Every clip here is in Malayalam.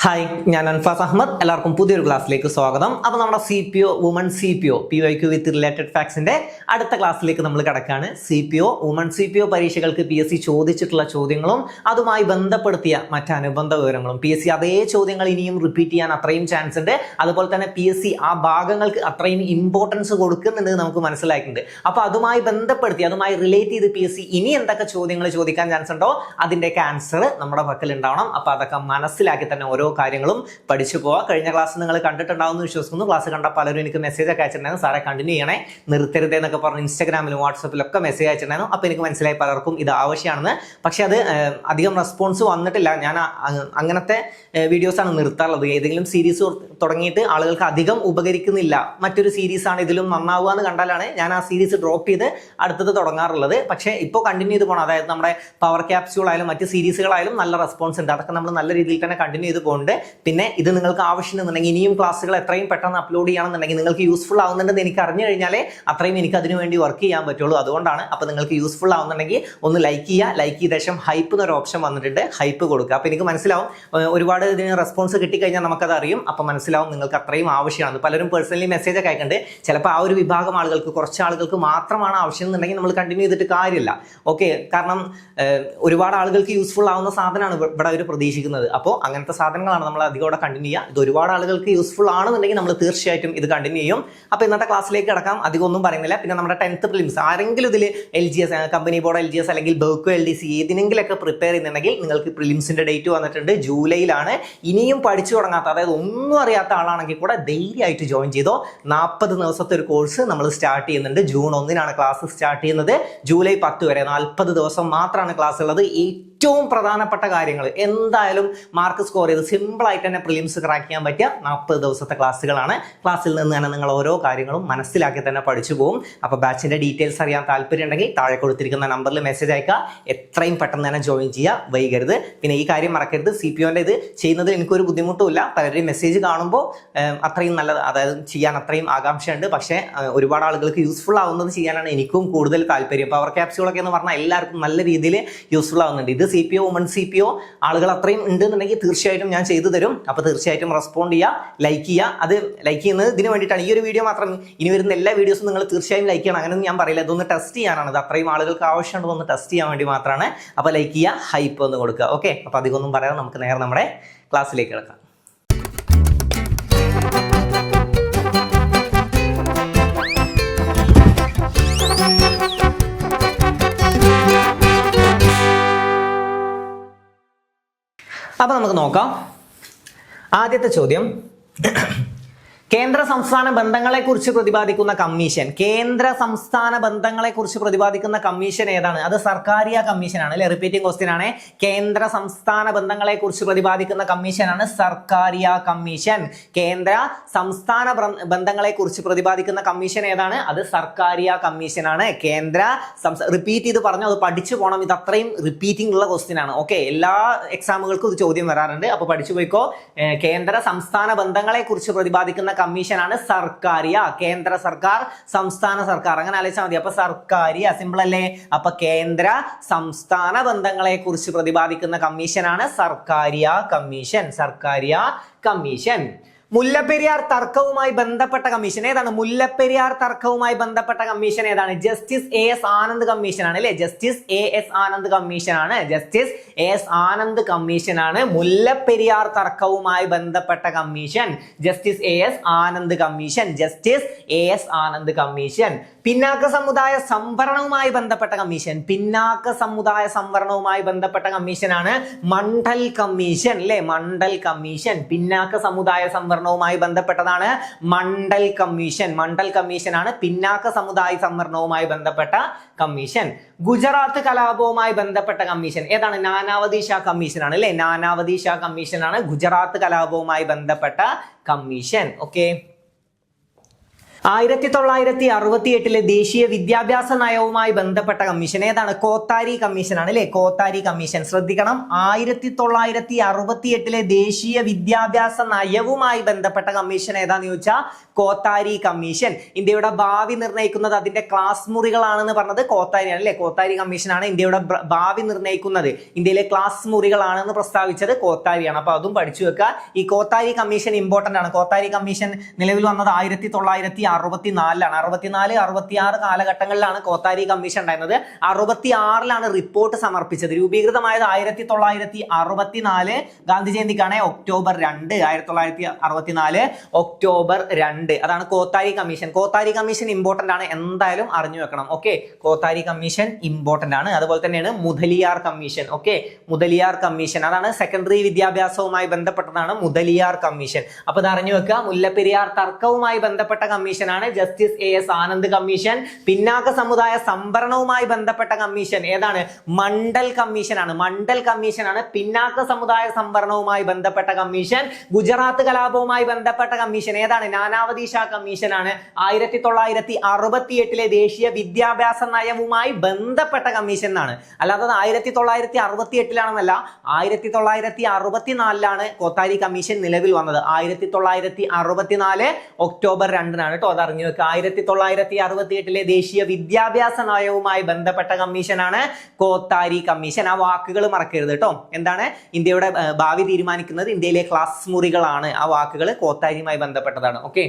ഹായ്, ഞാൻ അൻഫാസ് അഹമ്മദ്. എല്ലാവർക്കും പുതിയൊരു ക്ലാസ്സിലേക്ക് സ്വാഗതം. അപ്പോൾ നമ്മുടെ CPO woman CPO PYQ with related ഫാക്ട്സിന്റെ അടുത്ത ക്ലാസ്സിലേക്ക് നമ്മൾ കിടക്കുകയാണ്. CPO വുമൺ CPO പരീക്ഷകൾക്ക് PSC ചോദിച്ചിട്ടുള്ള ചോദ്യങ്ങളും അതുമായി ബന്ധപ്പെടുത്തിയ മറ്റ് അനുബന്ധ വിവരങ്ങളും PSC അതേ ചോദ്യങ്ങൾ ഇനിയും റിപ്പീറ്റ് ചെയ്യാൻ അത്രയും ചാൻസ് ഉണ്ട്. അതുപോലെ തന്നെ PSC ആ ഭാഗങ്ങൾക്ക് അത്രയും ഇമ്പോർട്ടൻസ് കൊടുക്കുന്നുണ്ട് നമുക്ക് മനസ്സിലാക്കിയിട്ടുണ്ട്. അപ്പോൾ അതുമായി ബന്ധപ്പെടുത്തി അതുമായി റിലേറ്റ് ചെയ്ത് PSC ഇനി എന്തൊക്കെ ചോദ്യങ്ങൾ ചോദിക്കാൻ ചാൻസ് ഉണ്ടോ അതിൻ്റെയൊക്കെ ആൻസർ നമ്മുടെ പക്കൽ ഉണ്ടാവണം. അപ്പോൾ അതൊക്കെ മനസ്സിലാക്കി തന്നെ ഓരോ കാര്യങ്ങളും പഠിച്ചു പോവാം. കഴിഞ്ഞ ക്ലാസ് നിങ്ങൾ കണ്ടിട്ടുണ്ടാവുമെന്ന് വിശ്വസിക്കുന്നു. ക്ലാസ് കണ്ട പലരും എനിക്ക് മെസ്സേജ് ഒക്കെ അയച്ചിട്ടുണ്ടായിരുന്നു, സാറെ കണ്ടിന്യൂ ചെയ്യണേ, നിർത്തരുതേ എന്നൊക്കെ പറഞ്ഞ് ഇൻസ്റ്റാഗ്രാമിലും വാട്സപ്പിലൊക്കെ മെസ്സേജ് അയച്ചിട്ടുണ്ടായിരുന്നു. അപ്പോൾ എനിക്ക് മനസ്സിലായി പലർക്കും ഇത് ആവശ്യമാണെന്ന്. പക്ഷെ അത് അധികം റെസ്പോൺസ് വന്നിട്ടില്ല. ഞാൻ അങ്ങനത്തെ വീഡിയോസാണ് നിർത്താറുള്ളത്. ഏതെങ്കിലും സീരീസ് തുടങ്ങിയിട്ട് ആളുകൾക്ക് അധികം ഉപകരിക്കുന്നില്ല, മറ്റൊരു സീരീസാണ് ഇതിലും നന്നാവുക എന്ന് കണ്ടാലാണ് ഞാൻ ആ സീരീസ് ഡ്രോപ്പ് ചെയ്ത് അടുത്തത് തുടങ്ങാറുള്ളത്. പക്ഷേ ഇപ്പോൾ കണ്ടിന്യൂ ചെയ്ത് പോകണം. അതായത് നമ്മുടെ പവർ ക്യാപ്സ്യൂൾ ആയാലും മറ്റ് സീരീസുകളായാലും നല്ല റെസ്പോൺസ് ഉണ്ട്. അതൊക്കെ നമ്മൾ നല്ല രീതിയിൽ തന്നെ കണ്ടിന്യൂ ചെയ്ത് പോകുന്നുണ്ട്. പിന്നെ ഇത് നിങ്ങൾക്ക് ആവശ്യമുണ്ടെന്നുണ്ടെങ്കിൽ ഇനിയും ക്ലാസ്സുകൾ എത്രയും പെട്ടെന്ന് അപ്ലോഡ് ചെയ്യണമെന്നുണ്ടെങ്കിൽ നിങ്ങൾക്ക് യൂസ്ഫുൾ ആവുന്നുണ്ടെന്ന് എനിക്ക് അറിഞ്ഞു കഴിഞ്ഞാലേ അത്രയും എനിക്ക് അതിനു വേണ്ടി വർക്ക് ചെയ്യാൻ പറ്റുള്ളൂ. അതുകൊണ്ടാണ്. അപ്പോൾ നിങ്ങൾക്ക് യൂസ്ഫുൾ ആവുന്നുണ്ടെങ്കിൽ ഒന്ന് ലൈക്ക് ചെയ്യുക. ലൈക്ക് ചെയ്ത ശേഷം ഹൈപ്പ് എന്നൊരു ഓപ്ഷൻ വന്നിട്ടുണ്ട്, ഹൈപ്പ് കൊടുക്കുക. അപ്പോൾ എനിക്ക് മനസ്സിലാവും ഒരുപാട് ഇതിന് റെസ്പോൺസ് കിട്ടിക്കഴിഞ്ഞാൽ നമുക്കത് അറിയും. അപ്പോൾ മനസ്സിലാവും നിങ്ങൾക്ക് അത്രയും ആവശ്യമാണ്. പലരും പേഴ്സണലി മെസ്സേജ് ഒക്കെ അയക്കുന്നുണ്ട്. ചിലപ്പോൾ ആ ഒരു വിഭാഗം ആളുകൾക്ക്, കുറച്ച് ആളുകൾക്ക് മാത്രമാണ് ആവശ്യം എന്നുണ്ടെങ്കിൽ നമ്മൾ കണ്ടിന്യൂ ചെയ്തിട്ട് കാര്യമില്ല. ഓക്കെ, കാരണം ഒരുപാട് ആളുകൾക്ക് യൂസ്ഫുൾ ആവുന്ന സാധനമാണ് ഇവിടെ അവർ പ്രതീക്ഷിക്കുന്നത്. അപ്പോൾ അങ്ങനത്തെ സാധനങ്ങളാണ് നമ്മൾ അധികം ഇവിടെ കണ്ടിന്യൂ ചെയ്യുക. ഇത് ഒരുപാട് ആളുകൾക്ക് യൂസ്ഫുൾ ആണെന്നുണ്ടെങ്കിൽ നമ്മൾ തീർച്ചയായിട്ടും ഇത് കണ്ടിന്യൂ ചെയ്യും. അപ്പോൾ ഇന്നത്തെ ക്ലാസ്സിലേക്ക് കിടക്കാം. അധികം ഒന്നും പറയുന്നില്ല. പിന്നെ നമ്മുടെ 10th പ്രിലിംസ് ആരെങ്കിലും ഇതിൽ LGS, കമ്പനി ബോർഡ് LGS അല്ലെങ്കിൽ ബെർക്കോ LDC ഏതിനെങ്കിലൊക്കെ പ്രിപ്പയർ ചെയ്യുന്നുണ്ടെങ്കിൽ നിങ്ങൾക്ക് പ്രിലിംസിന്റെ ഡേറ്റ് വന്നിട്ടുണ്ട്, ജൂലൈയിലാണ്. ഇനിയും പഠിച്ചു തുടങ്ങാത്ത, അതായത് ഒന്നും അറിയാത്ത ആളാണെങ്കിൽ കൂടെ ധൈര്യമായിട്ട് ജോയിൻ ചെയ്തോ. 40 ദിവസത്തെ ഒരു കോഴ്സ് നമ്മൾ സ്റ്റാർട്ട് ചെയ്യുന്നുണ്ട്. ജൂൺ 1 ക്ലാസ് സ്റ്റാർട്ട് ചെയ്യുന്നത്. ജൂലൈ 10 വരെ 40 ദിവസം മാത്രമാണ് ക്ലാസ് ഉള്ളത്. ഏറ്റവും പ്രധാനപ്പെട്ട കാര്യങ്ങൾ എന്തായാലും മാർക്ക് സ്കോർ ചെയ്ത് സിമ്പിളായിട്ട് തന്നെ പ്രിലിംസ് ക്രാക്ക് ചെയ്യാൻ പറ്റിയ 40 ദിവസത്തെ ക്ലാസ്സുകളാണ്. ക്ലാസ്സിൽ നിന്ന് തന്നെ നിങ്ങൾ ഓരോ കാര്യങ്ങളും മനസ്സിലാക്കി തന്നെ പഠിച്ചു പോകും. അപ്പോൾ ബാച്ചിന്റെ ഡീറ്റെയിൽസ് അറിയാൻ താല്പര്യം ഉണ്ടെങ്കിൽ താഴെ കൊടുത്തിരിക്കുന്ന നമ്പറിൽ മെസ്സേജ് അയക്കുക. എത്രയും പെട്ടെന്ന് തന്നെ ജോയിൻ ചെയ്യുക, വൈകരുത്. പിന്നെ ഈ കാര്യം മറക്കരുത്, CPOന്റെ ഇത് ചെയ്യുന്നതിൽ എനിക്കൊരു ബുദ്ധിമുട്ടുമില്ല. പലരുടെയും മെസ്സേജ് കാണുമ്പോൾ അത്രയും നല്ലത്, അതായത് ചെയ്യാൻ അത്രയും ആകാംക്ഷയുണ്ട്. പക്ഷേ ഒരുപാട് ആളുകൾക്ക് യൂസ്ഫുൾ ആവുന്നത് ചെയ്യാനാണ് എനിക്കും കൂടുതൽ താല്പര്യം. പവർ ക്യാപ്സ്യൂളൊക്കെ എന്ന് പറഞ്ഞാൽ എല്ലാവർക്കും നല്ല രീതിയിൽ യൂസ്ഫുൾ ആവുന്നുണ്ട്. ഇത് CPO വുമൺ CPO ആളുകൾ അത്രയും ഉണ്ടെന്നുണ്ടെങ്കിൽ തീർച്ചയായിട്ടും ഞാൻ ചെയ്തു തരും. അപ്പോൾ തീർച്ചയായിട്ടും റെസ്പോണ്ട് ചെയ്യുക, ലൈക്ക് ചെയ്യുക. അത് ലൈക്ക് ചെയ്യുന്നത് ഇതിന് വേണ്ടിയിട്ടാണ്. ഈ ഒരു വീഡിയോ മാത്രം, ഇനി വരുന്ന എല്ലാ വീഡിയോസും നിങ്ങൾ തീർച്ചയായും ലൈക്ക് ചെയ്യണം. അങ്ങനെയൊന്നും ഞാൻ പറയില്ല, ഇതൊന്ന് ടെസ്റ്റ് ചെയ്യാനാണ്. ഇത് അത്രയും ആളുകൾക്ക് ആവശ്യമുണ്ടെന്ന് ടെസ്റ്റ് ചെയ്യാൻ വേണ്ടി മാത്രമാണ്. അപ്പോൾ ലൈക്ക് ചെയ്യുക, ഹൈപ്പ് ഒന്ന് കൊടുക്കുക. ഓക്കെ, അപ്പോൾ അധികം ഒന്നും പറയാതെ നമുക്ക് നേരെ നമ്മുടെ ക്ലാസ്സിലേക്ക് കിടക്കാം. അപ്പോൾ നമുക്ക് നോക്കാം. ആദ്യത്തെ ചോദ്യം, കേന്ദ്ര സംസ്ഥാന ബന്ധങ്ങളെക്കുറിച്ച് പ്രതിപാദിക്കുന്ന കമ്മീഷൻ. കേന്ദ്ര സംസ്ഥാന ബന്ധങ്ങളെക്കുറിച്ച് പ്രതിപാദിക്കുന്ന കമ്മീഷൻ ഏതാണ്? അത് സർക്കാരിയ കമ്മീഷനാണ് അല്ലെ? റിപ്പീറ്റിംഗ് ക്വസ്റ്റ്യൻ ആണ്. കേന്ദ്ര സംസ്ഥാന ബന്ധങ്ങളെക്കുറിച്ച് പ്രതിപാദിക്കുന്ന കമ്മീഷനാണ് സർക്കാരിയ കമ്മീഷൻ. കേന്ദ്ര സംസ്ഥാന ബന്ധങ്ങളെക്കുറിച്ച് പ്രതിപാദിക്കുന്ന കമ്മീഷൻ ഏതാണ്? അത് സർക്കാരിയ കമ്മീഷനാണ്. കേന്ദ്ര റിപ്പീറ്റ് ചെയ്ത് പറഞ്ഞു, അത് പഠിച്ചു പോകണം. ഇത് അത്രയും റിപ്പീറ്റിംഗ് ഉള്ള ക്വസ്റ്റ്യൻ ആണ്. ഓക്കെ, എല്ലാ എക്സാമുകൾക്കും ഇത് ചോദ്യം വരാറുണ്ട്. അപ്പോൾ പഠിച്ചു പോയിക്കോ. കേന്ദ്ര സംസ്ഥാന ബന്ധങ്ങളെക്കുറിച്ച് പ്രതിപാദിക്കുന്ന കമ്മീഷനാണ് സർക്കാരിയ. കേന്ദ്ര സർക്കാർ, സംസ്ഥാന സർക്കാർ, അങ്ങനെ ആലോചിച്ചാൽ മതി. അപ്പൊ സർക്കാരിയ സിമ്പിൾ അല്ലേ? അപ്പൊ കേന്ദ്ര സംസ്ഥാന ബന്ധങ്ങളെ കുറിച്ച് പ്രതിപാദിക്കുന്ന കമ്മീഷനാണ് സർക്കാരിയ കമ്മീഷൻ. സർക്കാരിയ കമ്മീഷൻ. മുല്ലപ്പെരിയാർ തർക്കവുമായി ബന്ധപ്പെട്ട കമ്മീഷൻ ഏതാണ്? മുല്ലപ്പെരിയാർ തർക്കവുമായി ബന്ധപ്പെട്ട കമ്മീഷൻ ഏതാണ്? ജസ്റ്റിസ് AS ആനന്ദ് കമ്മീഷൻ ആണ് അല്ലെ? ജസ്റ്റിസ് AS ആനന്ദ് കമ്മീഷൻ ആണ്. ജസ്റ്റിസ് AS ആനന്ദ് കമ്മീഷൻ ആണ് മുല്ലപ്പെരിയാർ തർക്കവുമായി ബന്ധപ്പെട്ട commission. Justice AS Anand commission. Justice AS Anand commission. പിന്നാക്ക സമുദായ സംവരണവുമായി ബന്ധപ്പെട്ട കമ്മീഷൻ. പിന്നാക്ക സമുദായ സംവരണവുമായി ബന്ധപ്പെട്ട കമ്മീഷനാണ് മണ്ഡൽ കമ്മീഷൻ അല്ലെ? മണ്ഡൽ കമ്മീഷൻ. പിന്നാക്ക സമുദായ സംവരണവുമായി ബന്ധപ്പെട്ടതാണ് മണ്ഡൽ കമ്മീഷൻ. മണ്ഡൽ കമ്മീഷനാണ് പിന്നാക്ക സമുദായ സംവരണവുമായി ബന്ധപ്പെട്ട കമ്മീഷൻ. ഗുജറാത്ത് കലാപവുമായി ബന്ധപ്പെട്ട കമ്മീഷൻ ഏതാണ്? നാനാവതി ഷാ കമ്മീഷൻ ആണ് അല്ലെ? നാനാവതി ഷാ കമ്മീഷനാണ് ഗുജറാത്ത് കലാപവുമായി ബന്ധപ്പെട്ട കമ്മീഷൻ. ഓക്കെ, 1968 ദേശീയ വിദ്യാഭ്യാസ നയവുമായി ബന്ധപ്പെട്ട കമ്മീഷൻ ഏതാണ്? കോത്താരി കമ്മീഷൻ ആണ് അല്ലെ? കോത്താരി കമ്മീഷൻ. ശ്രദ്ധിക്കണം, 1968 ദേശീയ വിദ്യാഭ്യാസ നയവുമായി ബന്ധപ്പെട്ട കമ്മീഷൻ ഏതാന്ന് ചോദിച്ചാൽ കോത്താരി കമ്മീഷൻ. ഇന്ത്യയുടെ ഭാവി നിർണ്ണയിക്കുന്നത് അതിന്റെ ക്ലാസ് മുറികളാണെന്ന് പറഞ്ഞത് കോത്താരിയാണ് അല്ലെ? കോത്താരി കമ്മീഷൻ ആണ് ഇന്ത്യയുടെ ഭാവി നിർണ്ണയിക്കുന്നത്. ഇന്ത്യയിലെ ക്ലാസ് മുറികളാണെന്ന് പ്രസ്താവിച്ചത് കോത്താരിയാണ്. അപ്പൊ അതും പഠിച്ചു വെക്കുക. ഈ കോത്താരി കമ്മീഷൻ ഇമ്പോർട്ടന്റ് ആണ്. കോത്താരി കമ്മീഷൻ നിലവിൽ വന്നത് 1964 64 66 കാലഘട്ടങ്ങളിലാണ് കോത്താരി കമ്മീഷൻ ഉണ്ടായിരുന്നത്. 66 റിപ്പോർട്ട് സമർപ്പിച്ചത്. രൂപീകൃതമായത് 1964 ഗാന്ധി ജയന്തിക്കാണ് ഒക്ടോബർ 2. 1964 ഒക്ടോബർ 2. അതാണ് Kothari commission. Kothari commission important ആണ്, എന്തായാലും അറിഞ്ഞു വെക്കണം. ഓക്കെ, കോത്താരി കമ്മീഷൻ ഇമ്പോർട്ടന്റ് ആണ്. അതുപോലെ തന്നെയാണ് Mudaliar commission. Okay, Mudaliar commission അതാണ് സെക്കൻഡറി വിദ്യാഭ്യാസവുമായി ബന്ധപ്പെട്ടതാണ് മുതലിയാർ കമ്മീഷൻ. അപ്പൊ ഇത് അറിഞ്ഞു വെക്കുക. മുല്ലപ്പെരിയാർ തർക്കവുമായി ബന്ധപ്പെട്ട കമ്മീഷനാണ് ജസ്റ്റിസ് AS ആനന്ദ് കമ്മീഷൻ. പിന്നാക്ക സമുദായ സംവരണവുമായി ബന്ധപ്പെട്ട കമ്മീഷൻ ഏതാണ്? മണ്ഡൽ കമ്മീഷൻ ആണ്. മണ്ഡൽ കമ്മീഷൻ ആണ് പിന്നാക്ക സമുദായ സംവരണവുമായി ബന്ധപ്പെട്ട കമ്മീഷൻ. ഗുജറാത്ത് കലാപവുമായി ബന്ധപ്പെട്ട കമ്മീഷൻ ഏതാണ്? നാനാവതി ഷാ കമ്മീഷൻ ആണ്. 1968 ദേശീയ വിദ്യാഭ്യാസ നയവുമായി ബന്ധപ്പെട്ട കമ്മീഷൻ എന്നാണ്. അല്ലാതെ 1968 1964 കോത്താരി കമ്മീഷൻ നിലവിൽ വന്നത്. 1964 ഒക്ടോബർ 2 കേട്ടോ, അത് അറിഞ്ഞു വെക്കുക. 1968 ദേശീയ വിദ്യാഭ്യാസ നയവുമായി ബന്ധപ്പെട്ട കമ്മീഷനാണ് കോത്താരി കമ്മീഷൻ. ആ വാക്കുകൾ മറക്കരുത് കേട്ടോ. എന്താണ്? ഇന്ത്യയുടെ ഭാവി തീരുമാനിക്കുന്നത് ഇന്ത്യയിലെ ക്ലാസ് മുറികളാണ്. ആ വാക്കുകൾ കോത്താരിയുമായി ബന്ധപ്പെട്ടതാണ്. ഓക്കെ,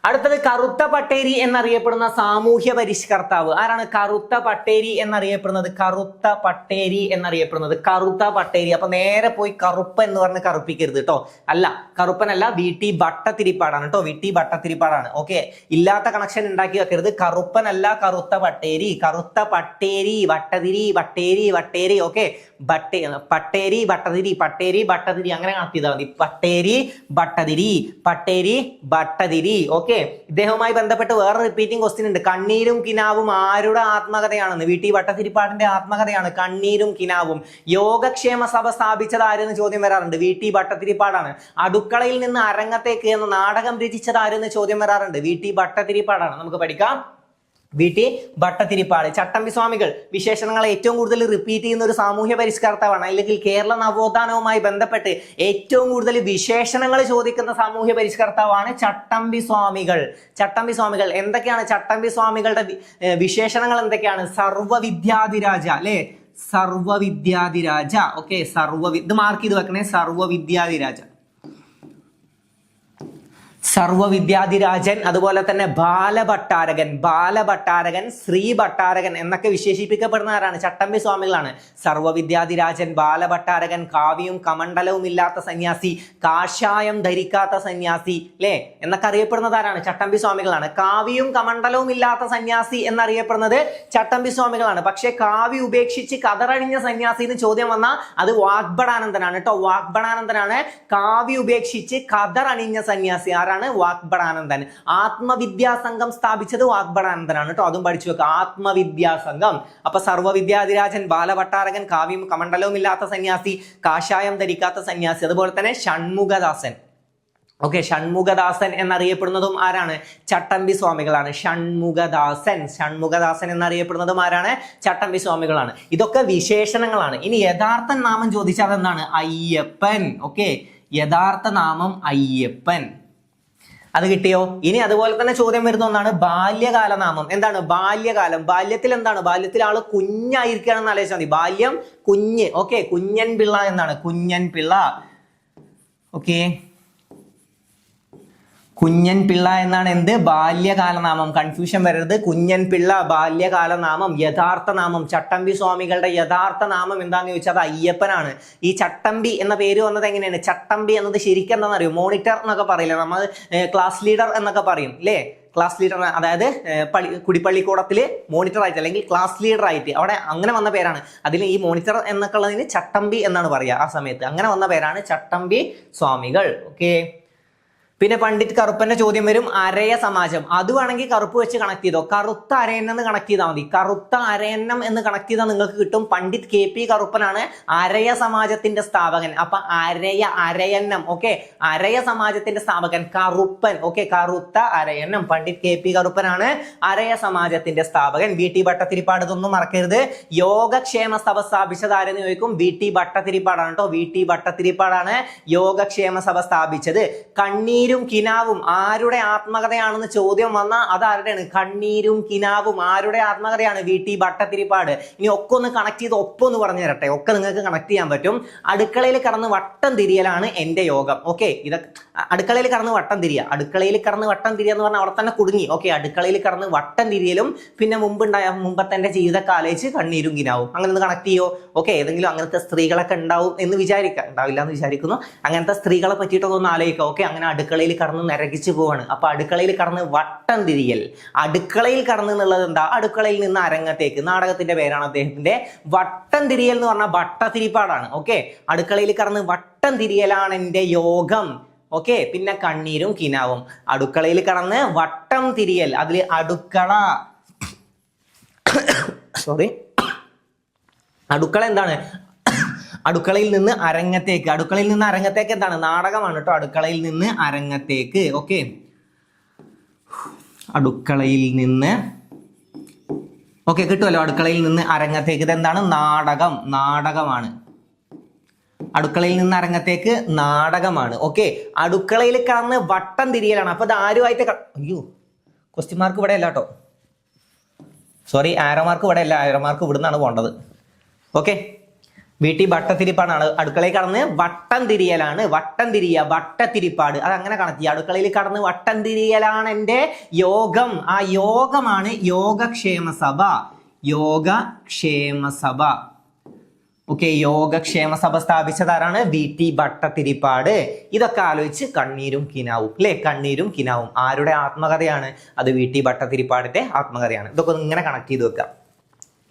അടുത്തത് കറുത്ത പട്ടേരി എന്നറിയപ്പെടുന്ന സാമൂഹ്യ പരിഷ്കർത്താവ് ആരാണ്? കറുത്ത പട്ടേരി എന്നറിയപ്പെടുന്നത്. കറുത്ത പട്ടേരി എന്നറിയപ്പെടുന്നത് കറുത്ത പട്ടേരി. അപ്പൊ നേരെ പോയി കറുപ്പ് എന്ന് പറഞ്ഞ് കറുപ്പിക്കരുത് കേട്ടോ. അല്ല, കറുപ്പനല്ല, VT ഭട്ടതിരിപ്പാടാണ് കേട്ടോ. VT ഭട്ടതിരിപ്പാടാണ്. ഓക്കെ, ഇല്ലാത്ത കണക്ഷൻ ഉണ്ടാക്കി വെക്കരുത്. കറുപ്പനല്ല, കറുത്ത പട്ടേരി. കറുത്ത പട്ടേരി, വട്ടതിരി, വട്ടേരി, വട്ടേരി. ഓക്കെ, പട്ടേരി ഭട്ടതിരി, പട്ടേരി ഭട്ടതിരി അങ്ങനെ കണക്ട് ചെയ്താൽ മതി. പട്ടേരി ഭട്ടതിരി, പട്ടേരി ഭട്ടതിരി. ഓക്കെ, ഇദ്ദേഹവുമായി ബന്ധപ്പെട്ട് വേറെ റിപ്പീറ്റിംഗ് ക്വസ്റ്റ്യൻ ഉണ്ട്. കണ്ണീരും കിനാവും ആരുടെ ആത്മകഥയാണെന്ന്? VT ഭട്ടതിരിപ്പാടിന്റെ ആത്മകഥയാണ് കണ്ണീരും കിനാവും. യോഗക്ഷേമ സഭ സ്ഥാപിച്ചത് ആരെന്ന് ചോദ്യം വരാറുണ്ട്. VT ഭട്ടതിരിപ്പാടാണ്. അടുക്കളയിൽ നിന്ന് അരങ്ങത്തേക്ക് എന്ന നാടകം രചിച്ചത് ആരെന്ന് ചോദ്യം വരാറുണ്ട്. VT ഭട്ടതിരിപ്പാടാണ്. നമുക്ക് പഠിക്കാം. VT ഭട്ടതിരിപ്പാട്. ചട്ടമ്പി സ്വാമികൾ വിശേഷണങ്ങൾ ഏറ്റവും കൂടുതൽ റിപ്പീറ്റ് ചെയ്യുന്ന ഒരു സാമൂഹ്യ പരിഷ്കർത്താവാണ്. അല്ലെങ്കിൽ കേരള നവോത്ഥാനവുമായി ബന്ധപ്പെട്ട് ഏറ്റവും കൂടുതൽ വിശേഷണങ്ങൾ ചോദിക്കുന്ന സാമൂഹ്യ പരിഷ്കർത്താവാണ് ചട്ടമ്പി സ്വാമികൾ. ചട്ടമ്പി സ്വാമികൾ എന്തൊക്കെയാണ്? ചട്ടമ്പി സ്വാമികളുടെ വിശേഷണങ്ങൾ എന്തൊക്കെയാണ്? സർവ്വവിദ്യാധിരാജ അല്ലെ? സർവ്വവിദ്യാധിരാജ. ഓക്കെ, ഇത് മാർക്ക് ചെയ്ത് വെക്കണേ. സർവ്വവിദ്യാധിരാജ, സർവ്വവിദ്യാധിരാജൻ. അതുപോലെ തന്നെ ബാലഭട്ടാരകൻ, ബാലഭട്ടാരകൻ, ശ്രീ ഭട്ടാരകൻ എന്നൊക്കെ വിശേഷിപ്പിക്കപ്പെടുന്ന ആരാണ്? ചട്ടമ്പി സ്വാമികളാണ്. സർവ്വവിദ്യാധിരാജൻ, ബാലഭട്ടാരകൻ, കാവ്യവും കമണ്ഡലവും ഇല്ലാത്ത സന്യാസി, കാഷായം ധരിക്കാത്ത സന്യാസി അല്ലെ എന്നൊക്കെ അറിയപ്പെടുന്നത് ആരാണ്? ചട്ടമ്പി സ്വാമികളാണ്. കാവ്യവും കമണ്ഡലവും ഇല്ലാത്ത സന്യാസി എന്നറിയപ്പെടുന്നത് ചട്ടമ്പി സ്വാമികളാണ്. പക്ഷെ കാവ്യ ഉപേക്ഷിച്ച് കതറണിഞ്ഞ സന്യാസി എന്ന് ചോദ്യം വന്നാൽ അത് വാഗ്ഭടാനന്ദനാണ് കേട്ടോ. വാഗ്ഭടാനന്ദനാണ്. കാവ്യ ഉപേക്ഷിച്ച് കതറണിഞ്ഞ സന്യാസി ആരാണ്? വാഗ്ഭടാനന്ദൻ. ആത്മവിദ്യാസംഘം സ്ഥാപിച്ചത് വാഗ്ഭടാനന്ദനാണ് കേട്ടോ. അതും പഠിച്ചു വെക്കുക. ആത്മവിദ്യാസംഘം. അപ്പൊ സർവ്വവിദ്യാധിരാജൻ, ബാലഭട്ടാരകൻ, കാവ്യം കമണ്ഡലവും ഇല്ലാത്ത സന്യാസി, കാഷായം ധരിക്കാത്ത സന്യാസി. അതുപോലെ തന്നെ ഷൺമുഖദാസൻ. ഓക്കെ, ഷൺമുഖദാസൻ എന്നറിയപ്പെടുന്നതും ആരാണ്? ചട്ടമ്പി സ്വാമികളാണ്. ഷൺമുഖദാസൻ, ഷൺമുഖദാസൻ എന്നറിയപ്പെടുന്നതും ആരാണ്? ചട്ടമ്പി സ്വാമികളാണ്. ഇതൊക്കെ വിശേഷണങ്ങളാണ്. ഇനി യഥാർത്ഥ നാമം ചോദിച്ചാൽ എന്താണ്? അയ്യപ്പൻ. ഓക്കെ, യഥാർത്ഥ നാമം അയ്യപ്പൻ. അത് കിട്ടിയോ? ഇനി അതുപോലെ തന്നെ ചോദ്യം വരുന്ന ഒന്നാണ് ബാല്യകാല നാമം. എന്താണ് ബാല്യകാലം? ബാല്യത്തിൽ എന്താണ്? ബാല്യത്തിൽ ആള് കുഞ്ഞായിരിക്കുകയാണെന്ന് ആലോചിച്ചാൽ മതി. ബാല്യം കുഞ്ഞ്. ഓക്കെ, കുഞ്ഞൻ പിള്ള എന്നാണ്. കുഞ്ഞൻ പിള്ള. ഓക്കെ, കുഞ്ഞൻ പിള്ള എന്നാണ് എന്ത്? ബാല്യകാല നാമം. കൺഫ്യൂഷൻ വരരുത്. കുഞ്ഞൻ പിള്ള ബാല്യകാല നാമം. യഥാർത്ഥ നാമം, ചട്ടമ്പി സ്വാമികളുടെ യഥാർത്ഥ നാമം എന്താന്ന് ചോദിച്ചാൽ അത് അയ്യപ്പനാണ്. ഈ ചട്ടമ്പി എന്ന പേര് വന്നത് എങ്ങനെയാണ്? ചട്ടമ്പി എന്നത് ശരിക്കും എന്താണെന്ന് അറിയോ? മോണിറ്റർ എന്നൊക്കെ പറയില്ല നമ്മൾ, ക്ലാസ് ലീഡർ എന്നൊക്കെ പറയും അല്ലേ? ക്ലാസ് ലീഡർ, അതായത് കുടിപ്പള്ളിക്കൂടത്തിൽ മോണിറ്റർ ആയിട്ട് അല്ലെങ്കിൽ ക്ലാസ് ലീഡർ ആയിട്ട് അവിടെ അങ്ങനെ വന്ന പേരാണ്. അതിൽ ഈ മോണിറ്റർ എന്നൊക്കെ ഉള്ളതിന് ചട്ടമ്പി എന്നാണ് പറയുക. ആ സമയത്ത് അങ്ങനെ വന്ന പേരാണ് ചട്ടമ്പി സ്വാമികൾ. ഓക്കെ, പിന്നെ പണ്ഡിറ്റ് കറുപ്പന്റെ ചോദ്യം വരും, അരയ സമാജം. അത് വേണമെങ്കിൽ കറുപ്പ് വെച്ച് കണക്ട് ചെയ്തോ, കറുത്ത അരയന്നം എന്ന് കണക്ട് ചെയ്താൽ മതി. കറുത്ത അരയന്നം എന്ന് കണക്ട് ചെയ്താൽ നിങ്ങൾക്ക് കിട്ടും. പണ്ഡിറ്റ് KP കറുപ്പനാണ് അരയ സമാജത്തിന്റെ സ്ഥാപകൻ. അപ്പൊ അരയന്നം, ഓക്കെ, അരയ സമാജത്തിന്റെ സ്ഥാപകൻ കറുപ്പൻ, ഓക്കെ, കറുത്ത അരയന്നം. പണ്ഡിറ്റ് KP കറുപ്പനാണ് അരയ സമാജത്തിന്റെ സ്ഥാപകൻ. VT ഭട്ടതിരിപ്പാട്, ഇതൊന്നും മറക്കരുത്. യോഗക്ഷേമ സഭ സ്ഥാപിച്ചത് ആരെന്ന് ചോദിക്കും, VT ഭട്ടതിരിപ്പാടാണ് കേട്ടോ. VT ഭട്ടതിരിപ്പാടാണ് യോഗക്ഷേമ സഭ സ്ഥാപിച്ചത്. കണ്ണീരും കിനാവും ആരുടെ ആത്മകഥയാണെന്ന് ചോദ്യം വന്നാൽ അതാരുടെയാണ്? കണ്ണീരും കിനാവും ആരുടെ ആത്മകഥയാണ്? VT ഭട്ടതിരിപ്പാട്. ഇനി ഒക്കെ ഒന്ന് കണക്ട് ചെയ്ത് ഒപ്പം ഒന്ന് പറഞ്ഞു തരട്ടെ, ഒക്കെ നിങ്ങൾക്ക് കണക്ട് ചെയ്യാൻ പറ്റും. അടുക്കളയിൽ കടന്ന് വട്ടം തിരിയലാണ് എന്റെ യോഗം. ഓക്കെ, ഇതൊക്കെ അടുക്കളയിൽ കടന്ന് വട്ടം തിരിയുക, അടുക്കളയിൽ കടന്ന് വട്ടം തിരിയുക എന്ന് പറഞ്ഞാൽ അവിടെ തന്നെ കുടുങ്ങി. ഓക്കെ, അടുക്കളയിൽ കടന്ന് വട്ടം തിരിയലും പിന്നെ മുമ്പത്തെ എന്റെ ജീവിതകാലേച്ച് കണ്ണീരും കിനാവും, അങ്ങനെ ഒന്ന് കണക്ട് ചെയ്യോ? ഓക്കെ, ഏതെങ്കിലും അങ്ങനത്തെ സ്ത്രീകളൊക്കെ ഉണ്ടാവും എന്ന് വിചാരിക്കാം, ഉണ്ടാവില്ല എന്ന് വിചാരിക്കുന്നു. അങ്ങനത്തെ സ്ത്രീകളെ പറ്റിയിട്ടൊക്കെ ഒന്ന് ആലോചിക്കാം. ഓക്കെ, അങ്ങനെ അടുക്കളയിൽ കടന്ന് നരകിച്ചു പോവാണ്. അപ്പൊ അടുക്കളയിൽ കടന്ന് വട്ടം തിരിയൽ, അടുക്കളയിൽ കടന്ന് എന്നുള്ളത് എന്താ? അടുക്കളയിൽ നിന്ന് അരങ്ങത്തേക്ക്, നാടകത്തിന്റെ പേരാണ് അദ്ദേഹത്തിന്റെ. വട്ടം തിരിയൽ എന്ന് പറഞ്ഞാൽ ഭട്ടതിരിപ്പാടാണ്. ഓക്കെ, അടുക്കളയിൽ കടന്ന് വട്ടം തിരിയലാണ് എന്റെ യോഗം. ഓക്കെ, പിന്നെ കണ്ണീരും കിനാവും. അടുക്കളയിൽ കടന്ന് വട്ടം തിരിയൽ, അതിൽ അടുക്കള, സോറി, അടുക്കള എന്താണ്? അടുക്കളയിൽ നിന്ന് അരങ്ങത്തേക്ക്. അടുക്കളയിൽ നിന്ന് അരങ്ങത്തേക്ക് എന്താണ്? നാടകമാണ് കേട്ടോ. അടുക്കളയിൽ നിന്ന് അരങ്ങത്തേക്ക്. ഓക്കെ, അടുക്കളയിൽ നിന്ന്, ഓക്കെ, കിട്ടുമല്ലോ. അടുക്കളയിൽ നിന്ന് അരങ്ങത്തേക്ക്, ഇതെന്താണ്? നാടകം, നാടകമാണ്. അടുക്കളയിൽ നിന്ന് അരങ്ങത്തേക്ക് നാടകമാണ്. ഓക്കെ, അടുക്കളയിൽ കടന്ന് വട്ടം തിരിയലാണ്. അപ്പൊ ഇത് ആരുമായിട്ട്, അയ്യോ ക്വസ്റ്റ്യൻ മാർക്ക് ഇവിടെ അല്ല കേട്ടോ, സോറി, ആരോ മാർക്ക് ഇവിടെ അല്ല, ആരോ മാർക്ക് ഇവിടുന്നാണ് പോകേണ്ടത്. Okay, VT ഭട്ടതിരിപ്പാടാണ്. അടുക്കളയിൽ കടന്ന് വട്ടം തിരിയലാണ്, വട്ടം തിരിയ, ഭട്ടതിരിപ്പാട്, അത് അങ്ങനെ കണക്ട് ചെയ്യുക. അടുക്കളയിൽ കടന്ന് വട്ടം തിരിയലാണ് എന്റെ യോഗം. ആ യോഗമാണ് യോഗക്ഷേമ സഭ, യോഗക്ഷേമ സഭ. ഓക്കെ, യോഗക്ഷേമ സഭ സ്ഥാപിച്ചതാരാണ്? VT ഭട്ടതിരിപ്പാട്. ഇതൊക്കെ ആലോചിച്ച് കണ്ണീരും കിനാവും, അല്ലെ? കണ്ണീരും കിനാവും ആരുടെ ആത്മകഥയാണ്? അത് VT ഭട്ടതിരിപ്പാടിന്റെ ആത്മകഥയാണ്. ഇതൊക്കെ ഇങ്ങനെ കണക്ട് ചെയ്ത് വെക്കാം.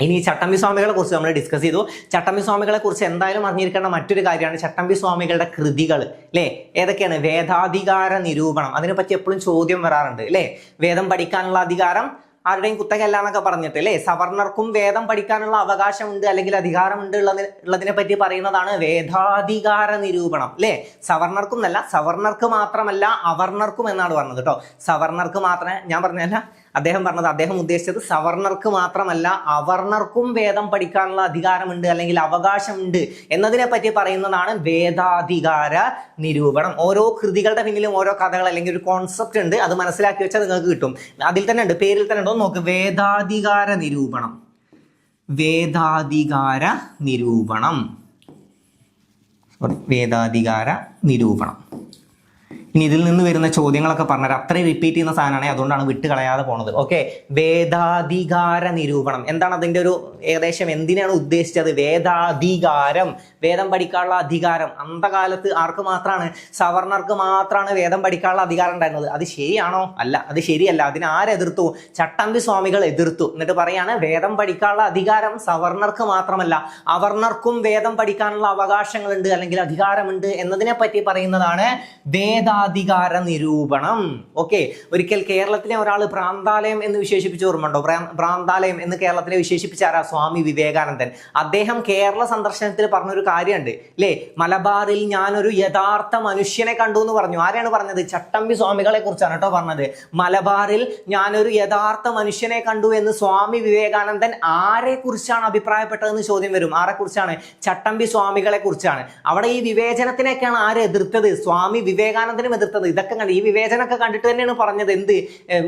ഇനി ചട്ടമ്പി സ്വാമികളെ കുറിച്ച് നമ്മൾ ഡിസ്കസ് ചെയ്തു. ചട്ടമ്പി സ്വാമികളെ കുറിച്ച് എന്തായാലും അറിഞ്ഞിരിക്കേണ്ട മറ്റൊരു കാര്യമാണ് ചട്ടമ്പി സ്വാമികളുടെ കൃതികൾ, അല്ലെ? ഏതൊക്കെയാണ്? വേദാധികാര നിരൂപണം, അതിനെപ്പറ്റി എപ്പോഴും ചോദ്യം വരാറുണ്ട്, അല്ലെ? വേദം പഠിക്കാനുള്ള അധികാരം ആരുടെയും കുത്തകയല്ല എന്നൊക്കെ പറഞ്ഞിട്ട്, അല്ലെ? സവർണർക്കും വേദം പഠിക്കാനുള്ള അവകാശമുണ്ട് അല്ലെങ്കിൽ അധികാരമുണ്ട് ഉള്ളതിനെ പറ്റി പറയുന്നതാണ് വേദാധികാര നിരൂപണം, അല്ലെ? സവർണർക്കും എന്നല്ല, സവർണർക്ക് മാത്രമല്ല അവർണർക്കും എന്നാണ് പറഞ്ഞത് കേട്ടോ. സവർണർക്ക് മാത്രമേ, ഞാൻ പറഞ്ഞല്ല, അദ്ദേഹം പറഞ്ഞത്, അദ്ദേഹം ഉദ്ദേശിച്ചത് സവർണർക്ക് മാത്രമല്ല അവർണർക്കും വേദം പഠിക്കാനുള്ള അധികാരമുണ്ട് അല്ലെങ്കിൽ അവകാശമുണ്ട് എന്നതിനെ പറ്റി പറയുന്നതാണ് വേദാധികാര നിരൂപണം. ഓരോ കൃതികളുടെ പിന്നിലും ഓരോ കഥകൾ അല്ലെങ്കിൽ ഒരു കോൺസെപ്റ്റ് ഉണ്ട്, അത് മനസ്സിലാക്കി വെച്ചാൽ നിങ്ങൾക്ക് കിട്ടും. അതിൽ തന്നെ ഉണ്ട്, പേരിൽ തന്നെ ഉണ്ടോ നോക്ക്, വേദാധികാര നിരൂപണം, വേദാധികാര നിരൂപണം, വേദാധികാര നിരൂപണം. ഇനി ഇതിൽ നിന്ന് വരുന്ന ചോദ്യങ്ങളൊക്കെ പറഞ്ഞാൽ അത്രയും റിപ്പീറ്റ് ചെയ്യുന്ന സാധനമാണ്, അതുകൊണ്ടാണ് വിട്ട് കളയാതെ പോണത്. ഓക്കെ, വേദാധികാര നിരൂപണം എന്താണ്? അതിൻ്റെ ഒരു ഏകദേശം എന്തിനാണ് ഉദ്ദേശിച്ചത്? വേദാധികാരം, വേദം പഠിക്കാനുള്ള അധികാരം. അന്തകാലത്ത് ആർക്ക് മാത്രമാണ്? സവർണർക്ക് മാത്രമാണ് വേദം പഠിക്കാനുള്ള അധികാരം ഉണ്ടായിരുന്നത്. അത് ശരിയാണോ? അല്ല, അത് ശരിയല്ല. അതിന് ആരെതിർത്തു? ചട്ടമ്പി സ്വാമികൾ എതിർത്തു. എന്നിട്ട് പറയാണ് വേദം പഠിക്കാനുള്ള അധികാരം സവർണർക്ക് മാത്രമല്ല അവർണർക്കും വേദം പഠിക്കാനുള്ള അവകാശങ്ങളുണ്ട് അല്ലെങ്കിൽ അധികാരമുണ്ട് എന്നതിനെ പറ്റി പറയുന്നതാണ് വേദാധികാര നിരൂപണം. ഓക്കെ, ഒരിക്കൽ കേരളത്തിലെ ഒരാൾ ഭ്രാന്താലയം എന്ന് വിശേഷിപ്പിച്ച് ഓർമ്മയുണ്ടോ? ഭ്രാന്താലയം എന്ന് കേരളത്തിലെ വിശേഷിപ്പിച്ച ആരാ? സ്വാമി വിവേകാനന്ദൻ. അദ്ദേഹം കേരള സന്ദർശനത്തിൽ പറഞ്ഞൊരു കാര്യമുണ്ട്, അല്ലേ? മലബാറിൽ ഞാനൊരു യഥാർത്ഥ മനുഷ്യനെ കണ്ടു എന്ന് പറഞ്ഞു. ആരെയാണ് പറഞ്ഞത്? ചട്ടമ്പി സ്വാമികളെ കുറിച്ചാണ് കേട്ടോ പറഞ്ഞത്. മലബാറിൽ ഞാനൊരു യഥാർത്ഥ മനുഷ്യനെ കണ്ടു എന്ന് സ്വാമി വിവേകാനന്ദൻ ആരെ കുറിച്ചാണ് അഭിപ്രായപ്പെട്ടതെന്ന് ചോദ്യം വരും. ആരെ കുറിച്ചാണ്? ചട്ടമ്പി സ്വാമികളെ കുറിച്ചാണ്. അവിടെ ഈ വിവേചനത്തിനൊക്കെയാണ് ആര് എതിർത്തത്? സ്വാമി വിവേകാനന്ദനും എതിർത്തത്. ഇതൊക്കെ കണ്ട് ഈ വിവേചനമൊക്കെ കണ്ടിട്ട് തന്നെയാണ് പറഞ്ഞത് എന്ത്?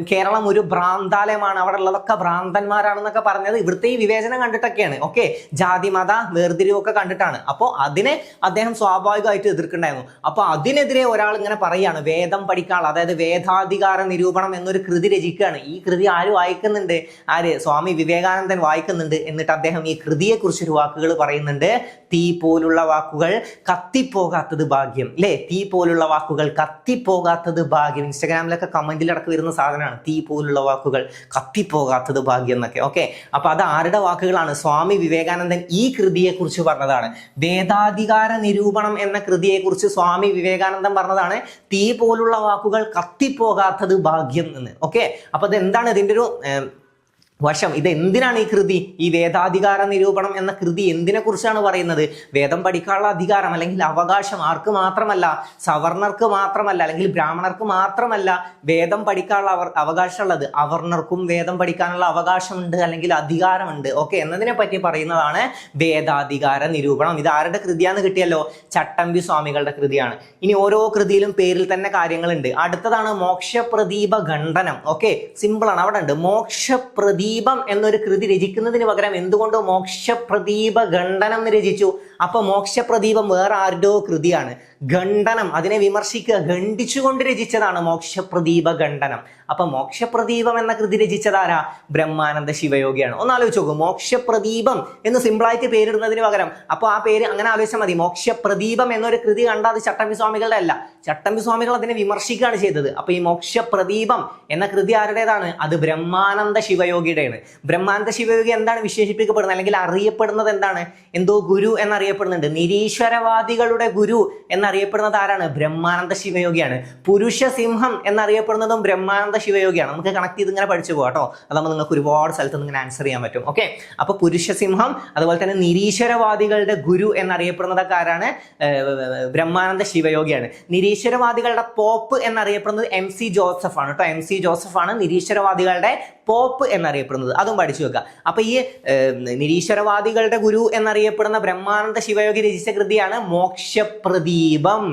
കേരളം ഒരു ഭ്രാന്താലയമാണ്, അവിടെ ഉള്ളതൊക്കെ ഭ്രാന്തന്മാരാണെന്നൊക്കെ പറഞ്ഞത് ഇവിടുത്തെ ഈ വിവേചനം കണ്ടിട്ടൊക്കെയാണ്. ഓക്കെ, ജാതി മത വേർതിരിവൊക്കെ കണ്ടിട്ടാണ്. അപ്പോൾ അതിനെ അദ്ദേഹം സ്വാഭാവികമായിട്ട് എതിർക്കുന്നുണ്ടായിരുന്നു. അപ്പൊ അതിനെതിരെ ഒരാൾ ഇങ്ങനെ പറയാണ് വേദം പഠിക്കാനുള്ള, അതായത് വേദാധികാര നിരൂപണം എന്നൊരു കൃതി രചിക്കുകയാണ്. ഈ കൃതി ആര് വായിക്കുന്നുണ്ട്? ആര്? സ്വാമി വിവേകാനന്ദൻ വായിക്കുന്നുണ്ട്. എന്നിട്ട് അദ്ദേഹം ഈ കൃതിയെ കുറിച്ചൊരു വാക്കുകൾ പറയുന്നുണ്ട്. തീ പോലുള്ള വാക്കുകൾ കത്തിപ്പോകാത്തത് ഭാഗ്യം, അല്ലെ? തീ പോലുള്ള വാക്കുകൾ കത്തിപ്പോകാത്തത് ഭാഗ്യം. ഇൻസ്റ്റാഗ്രാമിലൊക്കെ കമന്റിലടക്കം വരുന്ന സാധനമാണ് തീ പോലുള്ള വാക്കുകൾ, കത്തിപ്പോകാത്തത് ഭാഗ്യം എന്നൊക്കെ. ഓക്കെ, അപ്പൊ അത് ആരുടെ വാക്കുകളാണ്? സ്വാമി വിവേകാനന്ദൻ ഈ കൃതിയെ കുറിച്ച് പറഞ്ഞതാണ്. വേദാധികാര നിരൂപണം എന്ന കൃതിയെ കുറിച്ച് സ്വാമി വിവേകാനന്ദൻ പറഞ്ഞതാണ് തീ പോലുള്ള വാക്കുകൾ കത്തിപ്പോകാത്തത് ഭാഗ്യം എന്ന്. ഓക്കെ, അപ്പൊ അത് എന്താണ് ഇതിന്റെ ഒരു വശം? ഇത് എന്തിനാണ് ഈ കൃതി? ഈ വേദാധികാര നിരൂപണം എന്ന കൃതി എന്തിനെ കുറിച്ചാണ് പറയുന്നത്? വേദം പഠിക്കാനുള്ള അധികാരം അല്ലെങ്കിൽ അവകാശം ആർക്ക് മാത്രമല്ല? സവർണർക്ക് മാത്രമല്ല, അല്ലെങ്കിൽ ബ്രാഹ്മണർക്ക് മാത്രമല്ല വേദം പഠിക്കാനുള്ള അവകാശമുള്ളത്. അവർണർക്കും വേദം പഠിക്കാനുള്ള അവകാശമുണ്ട് അല്ലെങ്കിൽ അധികാരമുണ്ട്. ഓക്കെ, എന്നതിനെ പറ്റി പറയുന്നതാണ് വേദാധികാര നിരൂപണം. ഇത് ആരുടെ കൃതിയാന്ന് കിട്ടിയല്ലോ? ചട്ടമ്പി സ്വാമികളുടെ കൃതിയാണ്. ഇനി ഓരോ കൃതിയിലും പേരിൽ തന്നെ കാര്യങ്ങളുണ്ട്. അടുത്തതാണ് മോക്ഷപ്രദീപ ഖണ്ഡനം. ഓക്കെ, സിമ്പിൾ ആണ്. അവിടെ ഉണ്ട് മോക്ഷപ്രദീപം എന്നൊരു കൃതി രചിക്കുന്നതിന് പകരം എന്തുകൊണ്ട് മോക്ഷപ്രദീപ ഖണ്ഡനം എന്ന് രചിച്ചു? അപ്പൊ മോക്ഷപ്രദീപം വേറെ ആരുടെയോ കൃതിയാണ്. ഖണ്ഡനം, അതിനെ വിമർശിക്കുക, ഖണ്ഡിച്ചുകൊണ്ട് രചിച്ചതാണ് മോക്ഷപ്രദീപ ഖണ്ഡനം. അപ്പൊ മോക്ഷപ്രദീപം എന്ന കൃതി രചിച്ചതാരാ? ബ്രഹ്മാനന്ദ ശിവയോഗിയാണ്. ഒന്ന് ആലോചിച്ച് നോക്കൂ, മോക്ഷപ്രദീപം എന്ന് സിമ്പിളായിട്ട് പേരിടുന്നതിന് പകരം അപ്പൊ ആ പേര് അങ്ങനെ ആലോചിച്ചാൽ മതി. മോക്ഷപ്രദീപം എന്നൊരു കൃതി കണ്ടാൽ അത് ചട്ടമ്പി സ്വാമികളുടെ അല്ല, ചട്ടമ്പി സ്വാമികൾ അതിനെ വിമർശിക്കുകയാണ് ചെയ്തത്. അപ്പൊ ഈ മോക്ഷപ്രദീപം എന്ന കൃതി ആരുടേതാണ്? അത് ബ്രഹ്മാനന്ദ ശിവയോഗിയുടെയാണ്. ബ്രഹ്മാനന്ദ ശിവയോഗി എന്താണ് വിശേഷിപ്പിക്കപ്പെടുന്നത് അല്ലെങ്കിൽ അറിയപ്പെടുന്നത് എന്താണ്? എന്തോ ഗുരു എന്നറിയപ്പെടുന്നുണ്ട്. നിരീശ്വരവാദികളുടെ ഗുരു എന്നറിയപ്പെടുന്നത് ആരാണ്? ബ്രഹ്മാനന്ദ ശിവയോഗിയാണ്. പുരുഷ സിംഹം എന്നറിയപ്പെടുന്നതും ബ്രഹ്മാനന്ദ ശിവയോഗിയാണ്. നമുക്ക് കണക്ട് ചെയ്ത് ഇങ്ങനെ പഠിച്ചു പോകാം കേട്ടോ. അതാകുമ്പോൾ നിങ്ങൾക്ക് ഒരുപാട് സ്ഥലത്ത് ഇങ്ങനെ ആൻസർ ചെയ്യാൻ പറ്റും. ഓക്കെ, അപ്പൊ പുരുഷ സിംഹം, അതുപോലെ തന്നെ നിരീശ്വരവാദികളുടെ ഗുരു എന്നറിയപ്പെടുന്നതൊക്കെ ആരാണ്? ബ്രഹ്മാനന്ദ ശിവയോഗിയാണ്. നിരീശ്വരവാദികളുടെ പോപ്പ് എന്നറിയപ്പെടുന്നത് MC ജോസഫ് ആണ് കേട്ടോ. MC ജോസഫ് ആണ് നിരീശ്വരവാദികളുടെ പോപ്പ് എന്നറിയപ്പെടുന്നത്. അതും പഠിച്ചു വെക്കുക. അപ്പൊ ഈ നിരീശ്വരവാദികളുടെ ഗുരു എന്നറിയപ്പെടുന്ന ബ്രഹ്മാനന്ദ ശിവയോഗി രചിച്ച കൃതിയാണ് മോക്ഷപ്രദീപം.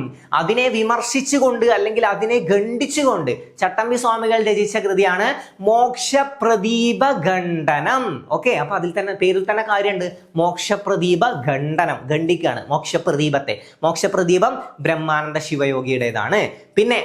അതിനെ വിമർശിച്ചുകൊണ്ട് അല്ലെങ്കിൽ അതിനെ ഖണ്ഡിച്ചുകൊണ്ട് ചട്ടമ്പി സ്വാമികൾ രചിച്ച കൃതിയാണ് മോക്ഷപ്രദീപ ഖണ്ഡനം. ഓക്കെ, അപ്പൊ അതിൽ തന്നെ പേരിൽ തന്നെ കാര്യമുണ്ട്, മോക്ഷപ്രദീപ ഖണ്ഡനം, ഖണ്ഡിക്കാണ് മോക്ഷപ്രദീപത്തെ. മോക്ഷപ്രദീപം ബ്രഹ്മാനന്ദ ശിവയോഗിയുടേതാണ്. പിന്നെ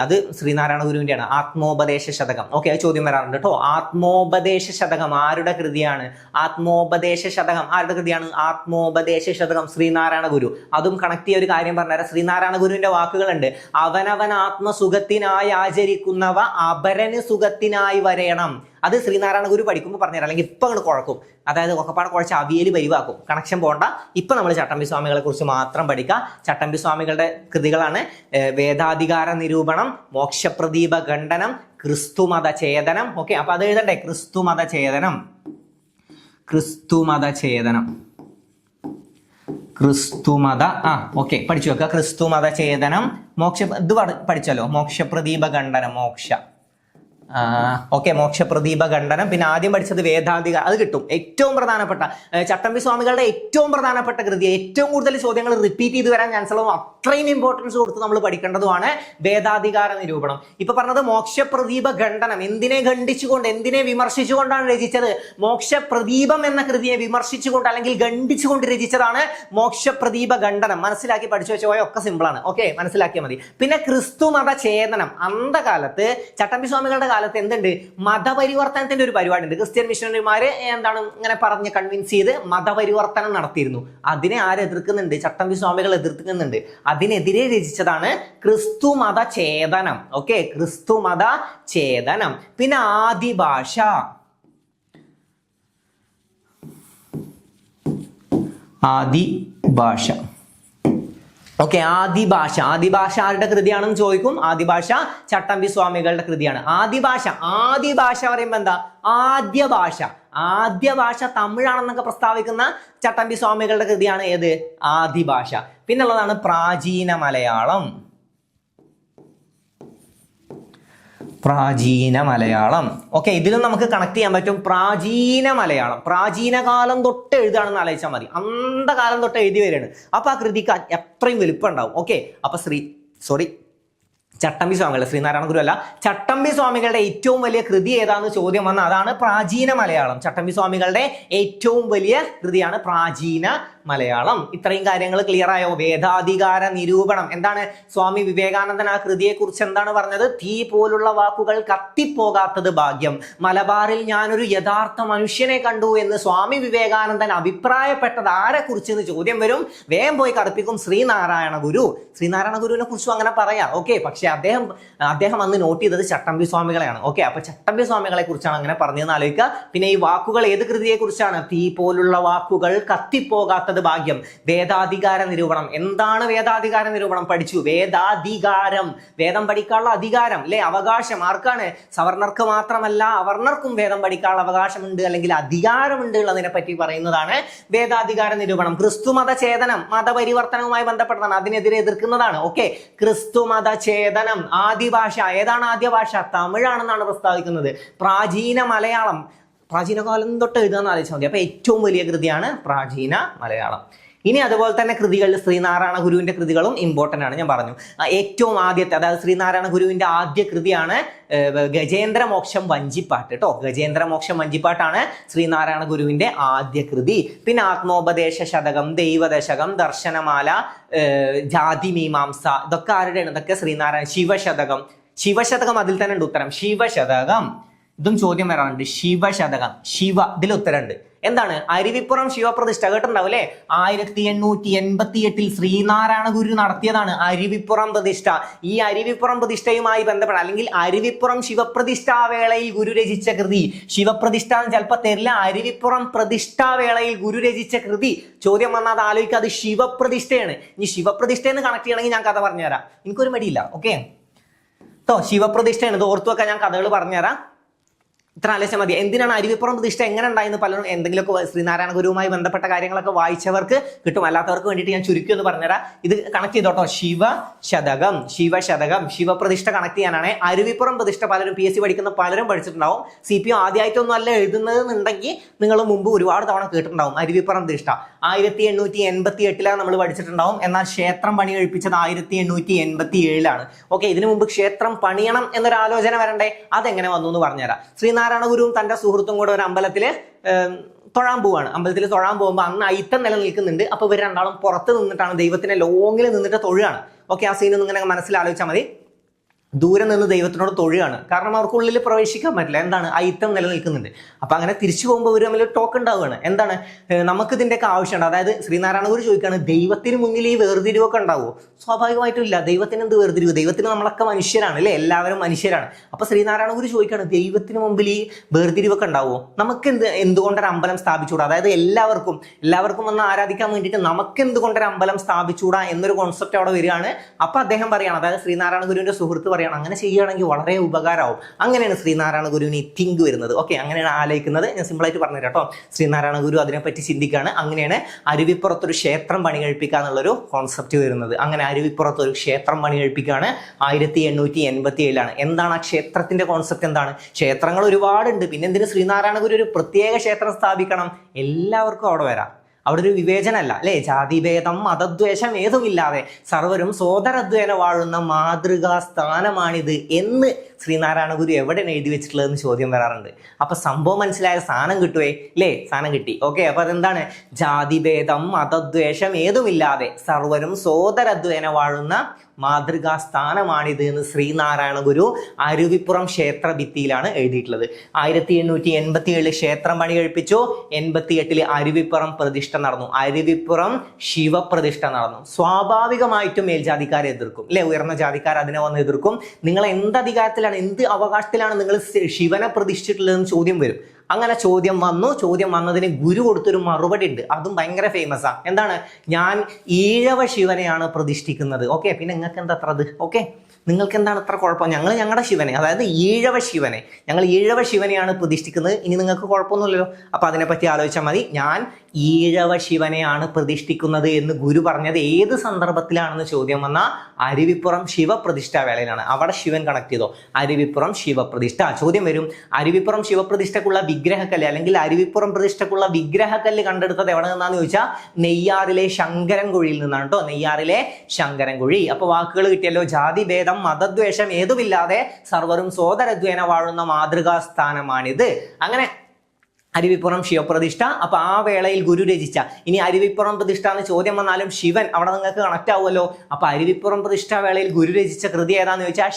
അത് ശ്രീനാരായണ ഗുരുവിന്റെയാണ്. ആത്മോപദേശ ശതകം. ഓക്കെ, അത് ചോദ്യം വരാറുണ്ട് കേട്ടോ. ആത്മോപദേശ ശതകം ആരുടെ കൃതിയാണ്? ആത്മോപദേശ ശതകം ആരുടെ കൃതിയാണ്? ആത്മോപദേശ ശതകം ശ്രീനാരായണ ഗുരു. അതും കണക്ട് ചെയ്യ ഒരു കാര്യം പറഞ്ഞുതരാം. ശ്രീനാരായണ ഗുരുവിന്റെ വാക്കുകളുണ്ട്. അവനവൻ ആത്മസുഖത്തിനായി ആചരിക്കുന്നവ അപരന് സുഖത്തിനായി വരയണം. അത് ശ്രീനാരായണ ഗുരു പഠിക്കുമ്പോൾ പറഞ്ഞുതരാം, അല്ലെങ്കിൽ ഇപ്പൊ അങ്ങോട്ട് കുഴക്കും. അതായത് ഒക്കെപ്പാടെ കുഴച്ച് അവിയൽ പരിവാക്കും. കണക്ഷൻ പോകണ്ട. ഇപ്പൊ നമ്മൾ ചട്ടമ്പി സ്വാമികളെ കുറിച്ച് മാത്രം പഠിക്കുക. ചട്ടമ്പി സ്വാമികളുടെ കൃതികളാണ് വേദാധികാര നിരൂപണം, മോക്ഷപ്രദീപ ഖണ്ഡനം, ക്രിസ്തുമത ഛേദനം. ഓക്കെ, അപ്പൊ അത് എഴുതണ്ടേ? ക്രിസ്തുമത ഛേദനം, ക്രിസ്തുമത ഛേദനം, ക്രിസ്തുമത ഓക്കെ പഠിച്ചു വെക്കുക. ക്രിസ്തുമത ഛേദനം, ഇത് പഠിച്ചല്ലോ. മോക്ഷപ്രദീപ ഖണ്ഡനം, ഓക്കെ, മോക്ഷപ്രദീപ ഖണ്ഡനം. പിന്നെ ആദ്യം പഠിച്ചത് വേദാധികാരം, അത് കിട്ടും. ഏറ്റവും പ്രധാനപ്പെട്ട ചട്ടമ്പി സ്വാമികളുടെ ഏറ്റവും പ്രധാനപ്പെട്ട കൃതി, ഏറ്റവും കൂടുതൽ ചോദ്യങ്ങൾ റിപ്പീറ്റ് ചെയ്ത് വരാൻ ചാൻസ് ഉള്ള അത്രയും ഇമ്പോർട്ടൻസ് കൊടുത്ത് നമ്മൾ പഠിക്കേണ്ടതുമാണ് വേദാധികാര നിരൂപണം. ഇപ്പൊ പറഞ്ഞത് മോക്ഷപ്രദീപ ഖണ്ഡനം. എന്തിനെ ഖണ്ഡിച്ചുകൊണ്ട്, എന്തിനെ വിമർശിച്ചുകൊണ്ടാണ് രചിച്ചത്? മോക്ഷപ്രദീപം എന്ന കൃതിയെ വിമർശിച്ചുകൊണ്ട് അല്ലെങ്കിൽ ഖണ്ഡിച്ചുകൊണ്ട് രചിച്ചതാണ് മോക്ഷപ്രദീപ ഖണ്ഡനം. മനസ്സിലാക്കി പഠിച്ചു വെച്ച പോയ ഒക്കെ സിമ്പിളാണ്. ഓക്കെ, മനസ്സിലാക്കിയാൽ മതി. പിന്നെ ക്രിസ്തുമത ഛേദനം. അന്ധകാലത്ത് ചട്ടമ്പി സ്വാമികളുടെ കാലത്ത് എന്തുണ്ട്? മതപരിവർത്തനത്തിന്റെ ഒരു പരിപാടി ഉണ്ട്. ക്രിസ്ത്യൻ മിഷണറിമാരെ ഇങ്ങനെ പറഞ്ഞ് കൺവിൻസ് ചെയ്ത് മതപരിവർത്തനം നടത്തിയിരുന്നു. അതിനെ ആര് എതിർക്കുന്നുണ്ട്? ചട്ടമ്പി സ്വാമികൾ എതിർക്കുന്നുണ്ട്. അതിനെതിരെ രചിച്ചതാണ് ക്രിസ്തുമത ഛേദനം. ഓക്കെ, ക്രിസ്തുമത ഛേദനം. പിന്നെ ആദിഭാഷ, ആദിഭാഷ. ഓക്കെ, ആദിഭാഷ. ആദിഭാഷ ആരുടെ കൃതിയാണെന്ന് ചോദിക്കും. ആദിഭാഷ ചട്ടമ്പി സ്വാമികളുടെ കൃതിയാണ്. ആദിഭാഷ പറയുമ്പോ എന്താ? ആദ്യ ഭാഷ. ആദ്യ ഭാഷ തമിഴാണെന്നൊക്കെ പ്രസ്താവിക്കുന്ന ചട്ടമ്പി സ്വാമികളുടെ കൃതിയാണ് ഏത്? ആദിഭാഷ. പിന്നുള്ളതാണ് പ്രാചീന മലയാളം. പ്രാചീന മലയാളം. ഓക്കെ, ഇതിലും നമുക്ക് കണക്ട് ചെയ്യാൻ പറ്റും. പ്രാചീന മലയാളം, പ്രാചീന കാലം തൊട്ട് എഴുതാണെന്ന് ആലോചിച്ചാൽ മതി. അന്ധകാലം തൊട്ട് എഴുതി വരികയാണ്. അപ്പൊ ആ കൃതിക്ക് എത്രയും വലുപ്പം ഉണ്ടാവും. ഓക്കെ, അപ്പൊ ചട്ടമ്പി സ്വാമികളുടെ, ശ്രീനാരായണ ഗുരു അല്ല, ചട്ടമ്പി സ്വാമികളുടെ ഏറ്റവും വലിയ കൃതി ഏതാന്ന് ചോദ്യം വന്ന അതാണ് പ്രാചീന മലയാളം. ചട്ടമ്പി സ്വാമികളുടെ ഏറ്റവും വലിയ കൃതിയാണ് പ്രാചീന മലയാളം. ഇത്രയും കാര്യങ്ങൾ ക്ലിയർ ആയോ? വേദാധികാര നിരൂപണം എന്താണ്? സ്വാമി വിവേകാനന്ദൻ ആ കൃതിയെ കുറിച്ച് എന്താണ് പറഞ്ഞത്? തീ പോലുള്ള വാക്കുകൾ കത്തിപ്പോകാത്തത് ഭാഗ്യം, മലബാറിൽ ഞാനൊരു യഥാർത്ഥ മനുഷ്യനെ കണ്ടു എന്ന് സ്വാമി വിവേകാനന്ദൻ അഭിപ്രായപ്പെട്ടത് ആരെ കുറിച്ച് എന്ന് ചോദ്യം വരും. വേഗം പോയി കടുപ്പിക്കും ശ്രീനാരായണ ഗുരു. ശ്രീനാരായണ ഗുരുവിനെ കുറിച്ചും അങ്ങനെ പറയാം. ഓക്കെ, പക്ഷെ അദ്ദേഹം അന്ന് നോട്ട് ചെയ്തത് ചട്ടമ്പി സ്വാമികളെയാണ്. ഓക്കെ, അപ്പൊ ചട്ടമ്പി സ്വാമികളെ കുറിച്ചാണ് അങ്ങനെ പറഞ്ഞതെന്ന് ആലോചിക്കുക. പിന്നെ ഈ വാക്കുകൾ ഏത് കൃതിയെ കുറിച്ചാണ്? തീ പോലുള്ള വാക്കുകൾ കത്തിപ്പോകാത്തത് ഭാഗ്യം. വേദാധികാര നിരൂപണം. എന്താണ് വേദാധികാര നിരൂപണം? പഠിച്ചു. വേദാധികാരം, വേദം പഠിക്കാനുള്ള അധികാരം അല്ലെ, അവകാശം ആർക്കാണ്? സവർണർക്ക് മാത്രമല്ല അവർണർക്കും വേദം പഠിക്കാനുള്ള അവകാശമുണ്ട്, അല്ലെങ്കിൽ അധികാരമുണ്ട് ഉള്ളതിനെ പറ്റി പറയുന്നതാണ് വേദാധികാര നിരൂപണം. ക്രിസ്തുമത ചേതനം മതപരിവർത്തനവുമായി ബന്ധപ്പെട്ടതാണ്, അതിനെതിരെ എതിർക്കുന്നതാണ്. ഓക്കെ, ക്രിസ്തുമത ചേതനം. ആദ്യ ഭാഷ ഏതാണ്? ആദ്യ ഭാഷ തമിഴാണെന്നാണ് പ്രസ്താവിക്കുന്നത്. പ്രാചീന മലയാളം, പ്രാചീന കാലം തൊട്ട് എഴുതാന്ന് ആലോചിച്ചാൽ മതി. അപ്പൊ ഏറ്റവും വലിയ കൃതിയാണ് പ്രാചീന മലയാളം. ഇനി അതുപോലെ തന്നെ കൃതികളിൽ ശ്രീനാരായണ ഗുരുവിന്റെ കൃതികളും ഇമ്പോർട്ടന്റ് ആണ്. ഞാൻ പറഞ്ഞു ഏറ്റവും ആദ്യത്തെ, അതായത് ശ്രീനാരായണ ഗുരുവിന്റെ ആദ്യ കൃതിയാണ് ഗജേന്ദ്രമോക്ഷം വഞ്ചിപ്പാട്ട് കേട്ടോ. ഗജേന്ദ്രമോക്ഷം വഞ്ചിപ്പാട്ടാണ് ശ്രീനാരായണ ഗുരുവിന്റെ ആദ്യ കൃതി. പിന്നെ ആത്മോപദേശ ശതകം, ദൈവദശകം, ദർശനമാല, ജാതിമീമാംസ, ഇതൊക്കെ ആരുടെയാണ്? ഇതൊക്കെ ശ്രീനാരായണ. ശിവശതകം അതിൽ തന്നെ ഉണ്ട് ഉത്തരം. ശിവശതകം, ഇതും ചോദ്യം വരാറുണ്ട്. ശിവശതകം, ശിവ ഇതിൽ ഉത്തരമുണ്ട്. എന്താണ്? അരുവിപ്പുറം ശിവപ്രതിഷ്ഠ കേട്ടിട്ടുണ്ടാവും അല്ലെ? 1888 ശ്രീനാരായണ ഗുരു നടത്തിയതാണ് അരുവിപ്പുറം പ്രതിഷ്ഠ. ഈ അരുവിപ്പുറം പ്രതിഷ്ഠയുമായി ബന്ധപ്പെട്ട, അല്ലെങ്കിൽ അരുവിപ്പുറം ശിവപ്രതിഷ്ഠാവേളയിൽ ഗുരു രചിച്ച കൃതി. ശിവപ്രതിഷ്ഠ എന്ന് ചിലപ്പോൾ തരില്ല, അരുവിപ്പുറം പ്രതിഷ്ഠാവേളയിൽ ഗുരു രചിച്ച കൃതി. ചോദ്യം വന്നാൽ അത് ആലോചിക്കുക, അത് ശിവപ്രതിഷ്ഠയാണ്. ഇനി ശിവപ്രതിഷ്ഠയെന്ന് കണക്ട് ചെയ്യണമെങ്കിൽ ഞാൻ കഥ പറഞ്ഞുതരാം, എനിക്കൊരു മടിയില്ല. ഓക്കെ, ശിവപ്രതിഷ്ഠയാണ്, ഇത് ഓർത്തു വെക്കാൻ. ഞാൻ കഥകൾ പറഞ്ഞുതരാം, ഇത്ര ആലോചിച്ചാൽ മതി. എന്തിനാണ് അരുവിപ്പുറം പ്രതിഷ്ഠ എങ്ങനെ ഉണ്ടായെന്ന് പലരും എന്തെങ്കിലുമൊക്കെ ശ്രീനാരായണ ഗുരുവുമായി ബന്ധപ്പെട്ട കാര്യങ്ങളൊക്കെ വായിച്ചവർക്ക് കിട്ടും, അല്ലാത്തവർക്ക് വേണ്ടിയിട്ട് ഞാൻ ചുരുക്കി എന്ന് പറഞ്ഞുതരാം. ഇത് കണക്ട് ചെയ്തോട്ടോ. ശിവശതകം ശിവപ്രതിഷ്ഠ കണക്ട് ചെയ്യാനാണ്. അരുവിപ്പുറം പ്രതിഷ്ഠ പലരും PSC പഠിക്കുന്ന പലരും പഠിച്ചിട്ടുണ്ടാവും. CPO ആദ്യമായിട്ടൊന്നും അല്ല എഴുതുന്നത് എന്നുണ്ടെങ്കിൽ നിങ്ങൾ മുമ്പ് ഒരുപാട് തവണ കേട്ടിട്ടുണ്ടാവും. അരുവിപ്പുറം പ്രതിഷ്ഠ 1888 നമ്മൾ പഠിച്ചിട്ടുണ്ടാവും. എന്നാൽ ക്ഷേത്രം പണി കഴിപ്പിച്ചത് 1887 ഓക്കെ, ഇതിനു മുമ്പ് ക്ഷേത്രം പണിയണം എന്നൊരു ആലോചന വരണ്ടേ? അതെങ്ങനെ വന്നു എന്ന് പറഞ്ഞുതരാം. ശ്രീനാരായണ ഗുരുവും തന്റെ സുഹൃത്തും കൂടെ ഒരു അമ്പലത്തിൽ തൊഴാൻ പോവാണ്. അമ്പലത്തിൽ തൊഴാൻ പോകുമ്പോൾ അന്ന് അയിത്തം നിലനിൽക്കുന്നുണ്ട്. അപ്പൊ ഇവർ രണ്ടാളും പുറത്ത് നിന്നിട്ടാണ്, ദൈവത്തിന്റെ ലോങ്ങിൽ നിന്നിട്ട് തൊഴുകയാണ്. ഓക്കെ, ആ സീനൊന്നും ഇങ്ങനെ മനസ്സിലാലോചിച്ചാൽ മതി. ദൂരെ നിന്ന് ദൈവത്തിനോട് തൊഴുകയാണ്, കാരണം അവർക്കുള്ളിൽ പ്രവേശിക്കാൻ പറ്റില്ല. എന്താണ്? അയിത്തം നിലനിൽക്കുന്നുണ്ട്. അപ്പൊ അങ്ങനെ തിരിച്ചു പോകുമ്പോൾ ഒരു തമ്മിൽ ടോക്ക് ഉണ്ടാവുകയാണ്. എന്താണ്? നമുക്ക് ഇതിന്റെയൊക്കെ ആവശ്യമുണ്ട്. അതായത് ശ്രീനാരായണ ഗുരു ചോദിക്കുകയാണ്, ദൈവത്തിന് മുന്നിൽ ഈ വേർതിരിവൊക്കെ ഉണ്ടാവുമോ? സ്വാഭാവികമായിട്ടും ഇല്ല. ദൈവത്തിന് എന്ത് വേർതിരിവ്? ദൈവത്തിന് നമ്മളൊക്കെ മനുഷ്യരാണ് അല്ലെ, എല്ലാവരും മനുഷ്യരാണ്. അപ്പൊ ശ്രീനാരായണ ഗുരു ചോദിക്കുകയാണ്, ദൈവത്തിന് മുമ്പിൽ ഈ വേർതിരിവൊക്കെ ഉണ്ടാവുമോ? നമുക്ക് എന്തുകൊണ്ടൊരു അമ്പലം സ്ഥാപിച്ചുകൂടാ? അതായത് എല്ലാവർക്കും വന്ന് ആരാധിക്കാൻ വേണ്ടിയിട്ട് നമുക്ക് എന്തുകൊണ്ടൊരു അമ്പലം സ്ഥാപിച്ചുകൂടാ എന്നൊരു കോൺസെപ്റ്റ് അവിടെ വരികയാണ്. അപ്പൊ അദ്ദേഹം പറയാണ്, അതായത് ശ്രീനാരായണ ഗുരുവിന്റെ സുഹൃത്ത്, അങ്ങനെ ചെയ്യുകയാണെങ്കിൽ വളരെ ഉപകാരമാവും. അങ്ങനെയാണ് ശ്രീനാരായണ ഗുരുവിന് ഈ തിങ്ക് വരുന്നത്. ഓക്കെ, അങ്ങനെയാണ് ആലോചിക്കുന്നത്. ഞാൻ സിമ്പിളായിട്ട് പറഞ്ഞു കേട്ടോ. ശ്രീനാരായണ ഗുരു അതിനെപ്പറ്റി ചിന്തിക്കുകയാണ്. അങ്ങനെയാണ് അരുവിപ്പുറത്തൊരു ക്ഷേത്രം പണി കഴിപ്പിക്കുക എന്നുള്ളൊരു കോൺസെപ്റ്റ് വരുന്നത്. അങ്ങനെ അരുവിപ്പുറത്തൊരു ക്ഷേത്രം പണി കഴിപ്പിക്കുകയാണ് 1887. എന്താണ് ആ ക്ഷേത്രത്തിന്റെ കോൺസെപ്റ്റ്? എന്താണ്? ക്ഷേത്രങ്ങൾ ഒരുപാടുണ്ട്, പിന്നെ എന്തിന് ശ്രീനാരായണ ഗുരു ഒരു പ്രത്യേക ക്ഷേത്രം സ്ഥാപിക്കണം? എല്ലാവർക്കും അവിടെ വരാം. അവിടെ ഒരു വിവേചനമല്ല അല്ലെ, ജാതിഭേദം മതദ്വേഷം ഏതുമില്ലാതെ സർവരും സോദരദ്വേന വാഴുന്ന മാതൃകാ സ്ഥാനമാണിത് എന്ന് ശ്രീനാരായണ ഗുരു എവിടെയാണ് എഴുതി വെച്ചിട്ടുള്ളതെന്ന് ചോദ്യം വരാറുണ്ട്. അപ്പൊ സംഭവം മനസ്സിലായ, സാധനം കിട്ടുവേ അല്ലേ? സാധനം കിട്ടി. ഓക്കെ, അപ്പൊ അതെന്താണ്? ജാതിഭേദം മതദ്വേഷം ഏതുമില്ലാതെ സർവരും സോദരദ്വേന വാഴുന്ന മാതൃകാ സ്ഥാനമാണിത് എന്ന് ശ്രീനാരായണ ഗുരു അരുവിപ്പുറം ക്ഷേത്ര ഭിത്തിയിലാണ് എഴുതിയിട്ടുള്ളത്. 1887 ക്ഷേത്രം പണി കഴിപ്പിച്ചു. 88 അരുവിപ്പുറം പ്രതിഷ്ഠ നടന്നു. അരുവിപ്പുറം ശിവപ്രതിഷ്ഠ നടന്നു. സ്വാഭാവികമായിട്ടും മേൽജാതിക്കാരെ എതിർക്കും അല്ലെ, ഉയർന്ന ജാതിക്കാർ അതിനെ വന്ന് എതിർക്കും. നിങ്ങൾ എന്ത് അധികാരത്തിലാണ്, എന്ത് അവകാശത്തിലാണ് നിങ്ങൾ ശിവനെ പ്രതിഷ്ഠിച്ചിട്ടുള്ളതെന്ന് ചോദ്യം വരും. അങ്ങനെ ചോദ്യം വന്നു. ചോദ്യം വന്നതിന് ഗുരു കൊടുത്തൊരു മറുപടി ഉണ്ട്, അതും ഭയങ്കര ഫേമസാ. എന്താണ്? ഞാൻ ഈഴവ ശിവനെയാണ് പ്രതിഷ്ഠിക്കുന്നത്. ഓക്കെ, പിന്നെ നിങ്ങൾക്ക് എന്താ അത്ര അത്? ഓക്കെ, നിങ്ങൾക്ക് എന്താണ് അത്ര കുഴപ്പം? ഞങ്ങളുടെ ശിവനെ, അതായത് ഈഴവ ശിവനെ, ഞങ്ങൾ ഈഴവ ശിവനെയാണ് പ്രതിഷ്ഠിക്കുന്നത്. ഇനി നിങ്ങൾക്ക് കുഴപ്പമൊന്നുമില്ലല്ലോ. അപ്പൊ അതിനെപ്പറ്റി ആലോചിച്ചാൽ മതി. ഞാൻ ഈഴവ ശിവനെയാണ് പ്രതിഷ്ഠിക്കുന്നത് എന്ന് ഗുരു പറഞ്ഞത് ഏത് സന്ദർഭത്തിലാണെന്ന് ചോദ്യം വന്നാൽ അരുവിപ്പുറം ശിവപ്രതിഷ്ഠാ വേളയിലാണ്. അവിടെ ശിവൻ കണക്ട് ചെയ്തോ, അരുവിപ്പുറം ശിവപ്രതിഷ്ഠ. ചോദ്യം വരും, അരുവിപ്പുറം ശിവപ്രതിഷ്ഠക്കുള്ള വിഗ്രഹക്കല്ല് അല്ലെങ്കിൽ അരുവിപ്പുറം പ്രതിഷ്ഠക്കുള്ള വിഗ്രഹക്കല്ല് കണ്ടെടുത്തത് എവിടെ നിന്നാന്ന് ചോദിച്ചാൽ നെയ്യാറിലെ ശങ്കരൻകുഴിയിൽ നിന്നാണ് കേട്ടോ. നെയ്യാറിലെ ശങ്കരൻകുഴി. അപ്പൊ വാക്കുകൾ കിട്ടിയല്ലോ. ജാതിഭേദം മതദ്വേഷം ഏതുമില്ലാതെ സർവരും സോദരദ്വേന വാഴുന്ന മാതൃകാ സ്ഥാനമാണിത്. അങ്ങനെ അരുവിപ്പുറം ശിവപ്രതിഷ്ഠ. അപ്പൊ ആ വേളയിൽ ഗുരു രചിച്ച, ഇനി അരുവിപ്പുറം പ്രതിഷ്ഠ എന്ന് ചോദ്യം വന്നാലും ശിവൻ അവിടെ നിങ്ങൾക്ക് കണക്ട് ആവുമല്ലോ. അപ്പൊ അരുവിപ്പുറം പ്രതിഷ്ഠ വേളയിൽ ഗുരു രചിച്ച കൃതി ഏതാന്ന് ചോദിച്ചാൽ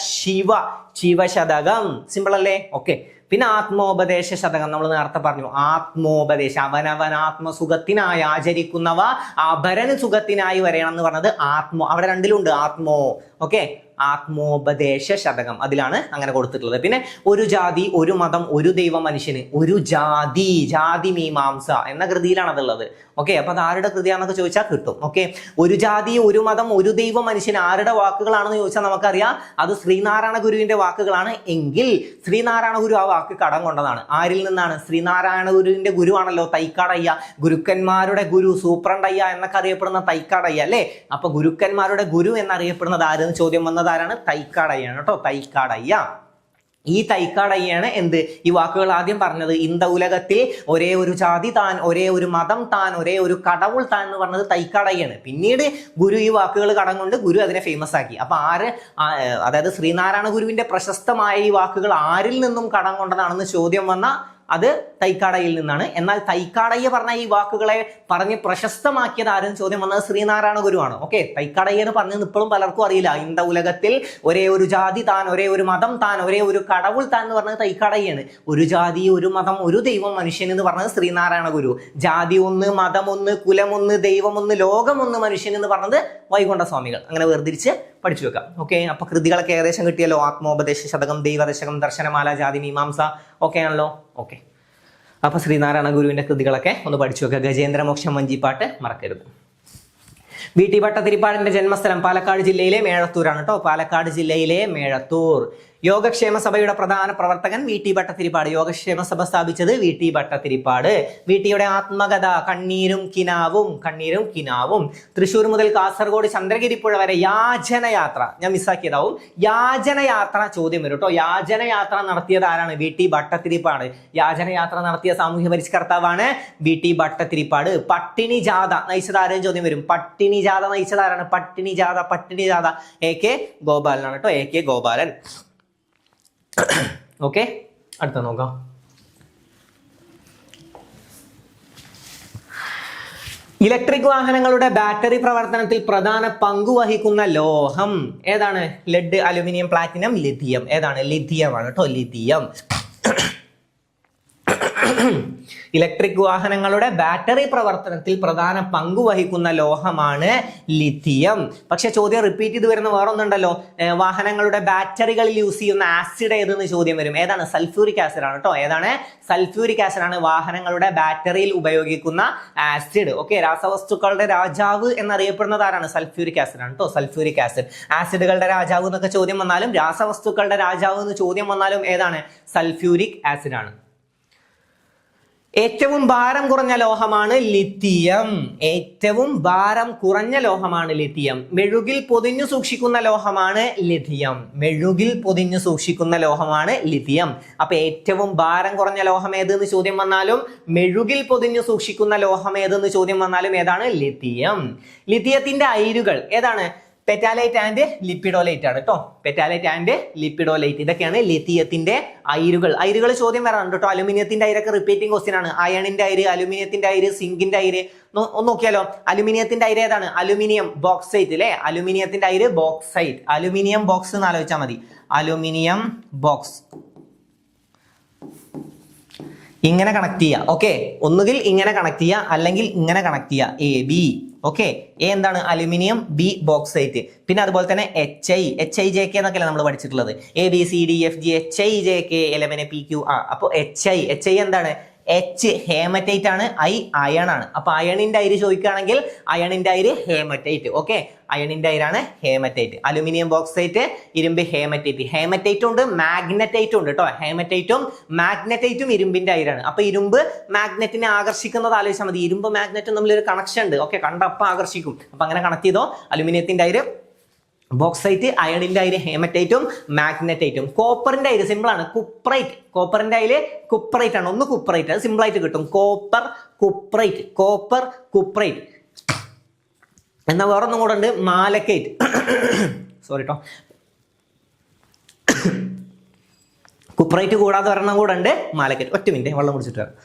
ശിവശതകം. സിമ്പിൾ അല്ലേ? ഓക്കെ. പിന്നെ ആത്മോപദേശ ശതകം നമ്മൾ നേരത്തെ പറഞ്ഞു. ആത്മോപദേശം, അവനവൻ ആത്മസുഖത്തിനായി ആചരിക്കുന്നവ അപരന് സുഖത്തിനായി വരയണം എന്ന് പറഞ്ഞത് അവിടെ രണ്ടിലുണ്ട് ആത്മോ. ഓക്കെ, ആത്മോപദേശ ശതകം അതിലാണ് അങ്ങനെ കൊടുത്തിട്ടുള്ളത്. പിന്നെ ഒരു ജാതി ഒരു മതം ഒരു ദൈവം മനുഷ്യന്, ഒരു ജാതി മീമാംസ എന്ന കൃതിയിലാണ് അതുള്ളത്. ഓക്കെ, അപ്പൊ അത് ആരുടെ കൃതിയാണെന്നൊക്കെ ചോദിച്ചാൽ കിട്ടും. ഓക്കെ, ഒരു ജാതി ഒരു മതം ഒരു ദൈവം മനുഷ്യന് ആരുടെ വാക്കുകളാണെന്ന് ചോദിച്ചാൽ നമുക്കറിയാം അത് ശ്രീനാരായണ ഗുരുവിന്റെ വാക്കുകളാണ്. എങ്കിൽ ശ്രീനാരായണ ഗുരു ആ വാക്ക് കടം കൊണ്ടതാണ്. ആരിൽ നിന്നാണ്? ശ്രീനാരായണ ഗുരുവിന്റെ ഗുരുവാണല്ലോ തൈക്കാടയ്യ, ഗുരുക്കന്മാരുടെ ഗുരു, സൂപ്രണ്ടയ്യ എന്നൊക്കെ അറിയപ്പെടുന്ന തൈക്കാടയ്യ അല്ലേ. അപ്പൊ ഗുരുക്കന്മാരുടെ ഗുരു എന്നറിയപ്പെടുന്നത് ആരെന്ന് ചോദ്യം വന്നത് ആരാണ്? തൈക്കാടയ്യാണ് കേട്ടോ, തൈക്കാടയ്യ. ഈ തൈക്കാടയ്യാണ് എന്ത് ഈ വാക്കുകൾ ആദ്യം പറഞ്ഞത്. ഇന്ത ഉലകത്തിൽ ഒരേ ഒരു ജാതി താൻ, ഒരേ ഒരു മതം താൻ, ഒരേ ഒരു കടവുൾ താൻ എന്ന് പറഞ്ഞത് തൈക്കാടയ്യാണ്. പിന്നീട് ഗുരു ഈ വാക്കുകൾ കടം കൊണ്ട് ഗുരു അതിനെ ഫേമസ് ആക്കി. അപ്പൊ അതായത് ശ്രീനാരായണ ഗുരുവിന്റെ പ്രശസ്തമായ ഈ വാക്കുകൾ ആരിൽ നിന്നും കടം കൊണ്ടതാണെന്ന് ചോദ്യം വന്ന അത് തൈക്കാടയിൽ നിന്നാണ്. എന്നാൽ തൈക്കാടയ്യ പറഞ്ഞ ഈ വാക്കുകളെ പറഞ്ഞ് പ്രശസ്തമാക്കിയത് ആരെന്ന് ചോദ്യം വന്നത് ശ്രീനാരായണ ഗുരുവാണ്. ഓക്കെ, തൈക്കാടയ്യ എന്ന് പറഞ്ഞത് ഇപ്പോഴും പലർക്കും അറിയില്ല. ഇന്ത ഉലകത്തിൽ ഒരേ ഒരു ജാതി താൻ, ഒരേ ഒരു മതം താൻ, ഒരേ ഒരു കടവുൾ താൻ എന്ന് പറഞ്ഞത് തൈക്കാടയ്യാണ്. ഒരു ജാതി ഒരു മതം ഒരു ദൈവം മനുഷ്യൻ എന്ന് പറഞ്ഞത് ശ്രീനാരായണ ഗുരു. ജാതി ഒന്ന്, മതം ഒന്ന്, കുലം ഒന്ന്, ദൈവം ഒന്ന്, ലോകം ഒന്ന് മനുഷ്യൻ എന്ന് പറഞ്ഞത് വൈകുണ്ഠ സ്വാമികൾ. അങ്ങനെ വേർതിരിച്ച് പഠിച്ചു വെക്കാം. ഓക്കെ, അപ്പൊ കൃതികളൊക്കെ ഏകദേശം കിട്ടിയല്ലോ. ആത്മോപദേശ ശതകം, ദൈവദശകം, ദർശനമാല, ജാതി മീമാംസ ഓക്കെ ആണല്ലോ. ഓക്കെ, അപ്പൊ ശ്രീനാരായണ ഗുരുവിന്റെ കൃതികളൊക്കെ ഒന്ന് പഠിച്ചു വെക്കുക. ഗജേന്ദ്രമോക്ഷം, വഞ്ചിപ്പാട്ട് മറക്കരുത്. വി.ടി. ഭട്ടതിരിപ്പാടിന്റെ ജന്മസ്ഥലം പാലക്കാട് ജില്ലയിലെ മേഴത്തൂരാണ് കേട്ടോ. പാലക്കാട് ജില്ലയിലെ മേഴത്തൂർ. യോഗക്ഷേമ സഭയുടെ പ്രധാന പ്രവർത്തകൻ വി.ടി. ഭട്ടതിരിപ്പാട്. യോഗക്ഷേമ സഭ സ്ഥാപിച്ചത് വി.ടി. ഭട്ടതിരിപ്പാട്. വി.ടിയുടെ ആത്മകഥ കണ്ണീരും കിനാവും. തൃശ്ശൂർ മുതൽ കാസർഗോഡ് ചന്ദ്രഗിരിപ്പുഴ വരെ യാചനയാത്ര, ഞാൻ മിസ്സാക്കിയതാവും, യാചനയാത്ര ചോദ്യം വരും കേട്ടോ. യാചനയാത്ര നടത്തിയത് ആരാണ്? വി.ടി. ഭട്ടതിരിപ്പാട്. യാചനയാത്ര നടത്തിയ സാമൂഹ്യ പരിഷ്കർത്താവാണ് വി.ടി. ഭട്ടതിരിപ്പാട്. പട്ടിണി ജാഥ നയിച്ചത് ആരെയും ചോദ്യം വരും. പട്ടിണി ജാഥ നയിച്ചത് ആരാണ്? പട്ടിണി ജാഥ എ.കെ. ഗോപാലനാണ് കേട്ടോ, എ.കെ. ഗോപാലൻ. ഓക്കെ, അടുത്ത നോക്കാം. ഇലക്ട്രിക് വാഹനങ്ങളുടെ ബാറ്ററി പ്രവർത്തനത്തിൽ പ്രധാന പങ്ക് വഹിക്കുന്ന ലോഹം ഏതാണ്? Lead, aluminium, platinum, lithium. ഏതാണ്? ലിഥിയമാണ് കേട്ടോ, ലിഥിയം. ഇലക്ട്രിക് വാഹനങ്ങളുടെ ബാറ്ററി പ്രവർത്തനത്തിൽ പ്രധാന പങ്ക് വഹിക്കുന്ന ലോഹമാണ് ലിഥിയം. പക്ഷെ ചോദ്യം റിപ്പീറ്റ് ചെയ്ത് വരുന്ന വേറൊന്നുണ്ടല്ലോ. വാഹനങ്ങളുടെ ബാറ്ററികളിൽ യൂസ് ചെയ്യുന്ന ആസിഡ് ഏതെന്ന് ചോദ്യം വരും. ഏതാണ്? സൾഫ്യൂരിക് ആസിഡ് ആണ് കേട്ടോ. ഏതാണ്? സൾഫ്യൂരിക് ആസിഡ് ആണ് വാഹനങ്ങളുടെ ബാറ്ററിയിൽ ഉപയോഗിക്കുന്ന ആസിഡ്. ഓക്കെ, രാസവസ്തുക്കളുടെ രാജാവ് എന്നറിയപ്പെടുന്നത് ആരാണ്? സൾഫ്യൂരിക് ആസിഡ് ആണ് കേട്ടോ, സൾഫ്യൂരിക് ആസിഡ്. ആസിഡുകളുടെ രാജാവ് എന്നൊക്കെ ചോദ്യം വന്നാലും രാസവസ്തുക്കളുടെ രാജാവ് എന്ന് ചോദ്യം വന്നാലും ഏതാണ്? സൾഫ്യൂരിക് ആസിഡ് ആണ്. ഏറ്റവും ഭാരം കുറഞ്ഞ ലോഹമാണ് ലിഥിയം. ഏറ്റവും ഭാരം കുറഞ്ഞ ലോഹമാണ് ലിഥിയം. മെഴുകിൽ പൊതിഞ്ഞു സൂക്ഷിക്കുന്ന ലോഹമാണ് ലിഥിയം. മെഴുകിൽ പൊതിഞ്ഞു സൂക്ഷിക്കുന്ന ലോഹമാണ് ലിഥിയം. അപ്പൊ ഏറ്റവും ഭാരം കുറഞ്ഞ ലോഹം ഏതെന്ന് ചോദ്യം വന്നാലും മെഴുകിൽ പൊതിഞ്ഞു സൂക്ഷിക്കുന്ന ലോഹം ഏതെന്ന് ചോദ്യം വന്നാലും ഏതാണ്? ലിഥിയം. ലിഥിയത്തിന്റെ അയിരുകൾ ഏതാണ്? പെറ്റാലൈറ്റ് ആൻഡ് ലിപ്പിഡോലൈറ്റ് ആണ് കേട്ടോ. പെറ്റാലൈറ്റ് ആൻഡ് ലിപ്പിഡോലൈറ്റ് ഇതൊക്കെയാണ് ലിഥിയത്തിന്റെ അയിരുകൾ. അയിരുകൾ ചോദ്യം വരാറുണ്ട് കേട്ടോ. അലുമിനിയത്തിന്റെ അയിരൊക്കെ റിപ്പീറ്റിംഗ് ക്വസ്റ്റ്യൻ ആണ്. അയണിന്റെ അയിര്, അലുമിനിയത്തിന്റെ അയിര്, സിങ്കിന്റെ അയിര് ഒന്ന് നോക്കിയാലോ. അലുമിനിയത്തിന്റെ അയിര് ഏതാണ്? അലുമിനിയം ബോക്സൈറ്റ് അല്ലെ. അലുമിനിയത്തിന്റെ അയിര് ബോക്സൈറ്റ്. അലുമിനിയം ബോക്സ് എന്ന് ആലോചിച്ചാൽ മതി. അലുമിനിയം ബോക്സ് ഇങ്ങനെ കണക്ട് ചെയ്യുക. ഓക്കെ, ഒന്നുകിൽ ഇങ്ങനെ കണക്ട് ചെയ്യുക അല്ലെങ്കിൽ ഇങ്ങനെ കണക്ട് ചെയ്യുക. A B. ഓക്കെ, എ എന്താണ്? Aluminium, B bauxite. പിന്നെ അതുപോലെ തന്നെ HI എന്നൊക്കെയല്ലേ നമ്മൾ പഠിച്ചിട്ടുള്ളത്. ABCDFG HIJK LMN PQ. അപ്പോൾ HI എന്താണ്? H ഹേമറ്റൈറ്റ് ആണ്, I അയൺ ആണ്. അപ്പൊ അയണിന്റെ അയിര് ചോദിക്കുകയാണെങ്കിൽ അയണിന്റെ അയിര് ഹേമറ്റൈറ്റ്. ഓക്കെ, അയണിന്റെ അയിരാണ് ഹേമറ്റൈറ്റ്. അലുമിനിയം ബോക്സൈറ്റ്, ഇരുമ്പ് ഹേമറ്റൈറ്റ്. ഹേമറ്റൈറ്റും ഉണ്ട്, മാഗ്നറ്റൈറ്റും ഉണ്ട് കേട്ടോ. ഹേമറ്റൈറ്റും മാഗ്നറ്റൈറ്റും ഇരുമ്പിന്റെ അയിരാണ്. അപ്പൊ ഇരുമ്പ് മാഗ്നറ്റിനെ ആകർഷിക്കുന്നത് ആലോചിച്ചാൽ മതി. ഇരുമ്പ് മാഗ്നറ്റും തമ്മിൽ ഒരു കണക്ഷൻ ഉണ്ട്. ഓക്കെ, കണ്ടപ്പോൾ ആകർഷിക്കും. അപ്പൊ അങ്ങനെ കണക്ട് ചെയ്തോ. അലുമിനിയത്തിന്റെ അയിര് ബോക്സൈറ്റ്, അയണിന്റെ അയിര് ഹേമറ്റൈറ്റും മാഗ്നറ്റൈറ്റും. കോപ്പറിന്റെ അയിര് സിമ്പിൾ ആണ്, കുപ്രൈറ്റ്. കോപ്പറിന്റെ അയില് കുപ്രൈറ്റ് ആണ്. ഒന്ന് കുപ്രൈറ്റ്, അത് സിമ്പിൾ ആയിട്ട് കിട്ടും. Copper cuprite. എന്നാൽ വേറൊന്നും കൂടെ ഉണ്ട്, മാലക്കൈറ്റ്. സോറി കേട്ടോ, കുപ്രൈറ്റ് കൂടാതെ ഒരെണ്ണം കൂടെ ഉണ്ട്, മാലക്കൈറ്റ്. ഒറ്റ മിനിറ്റ് വെള്ളം കുടിച്ചിട്ട് വരാം.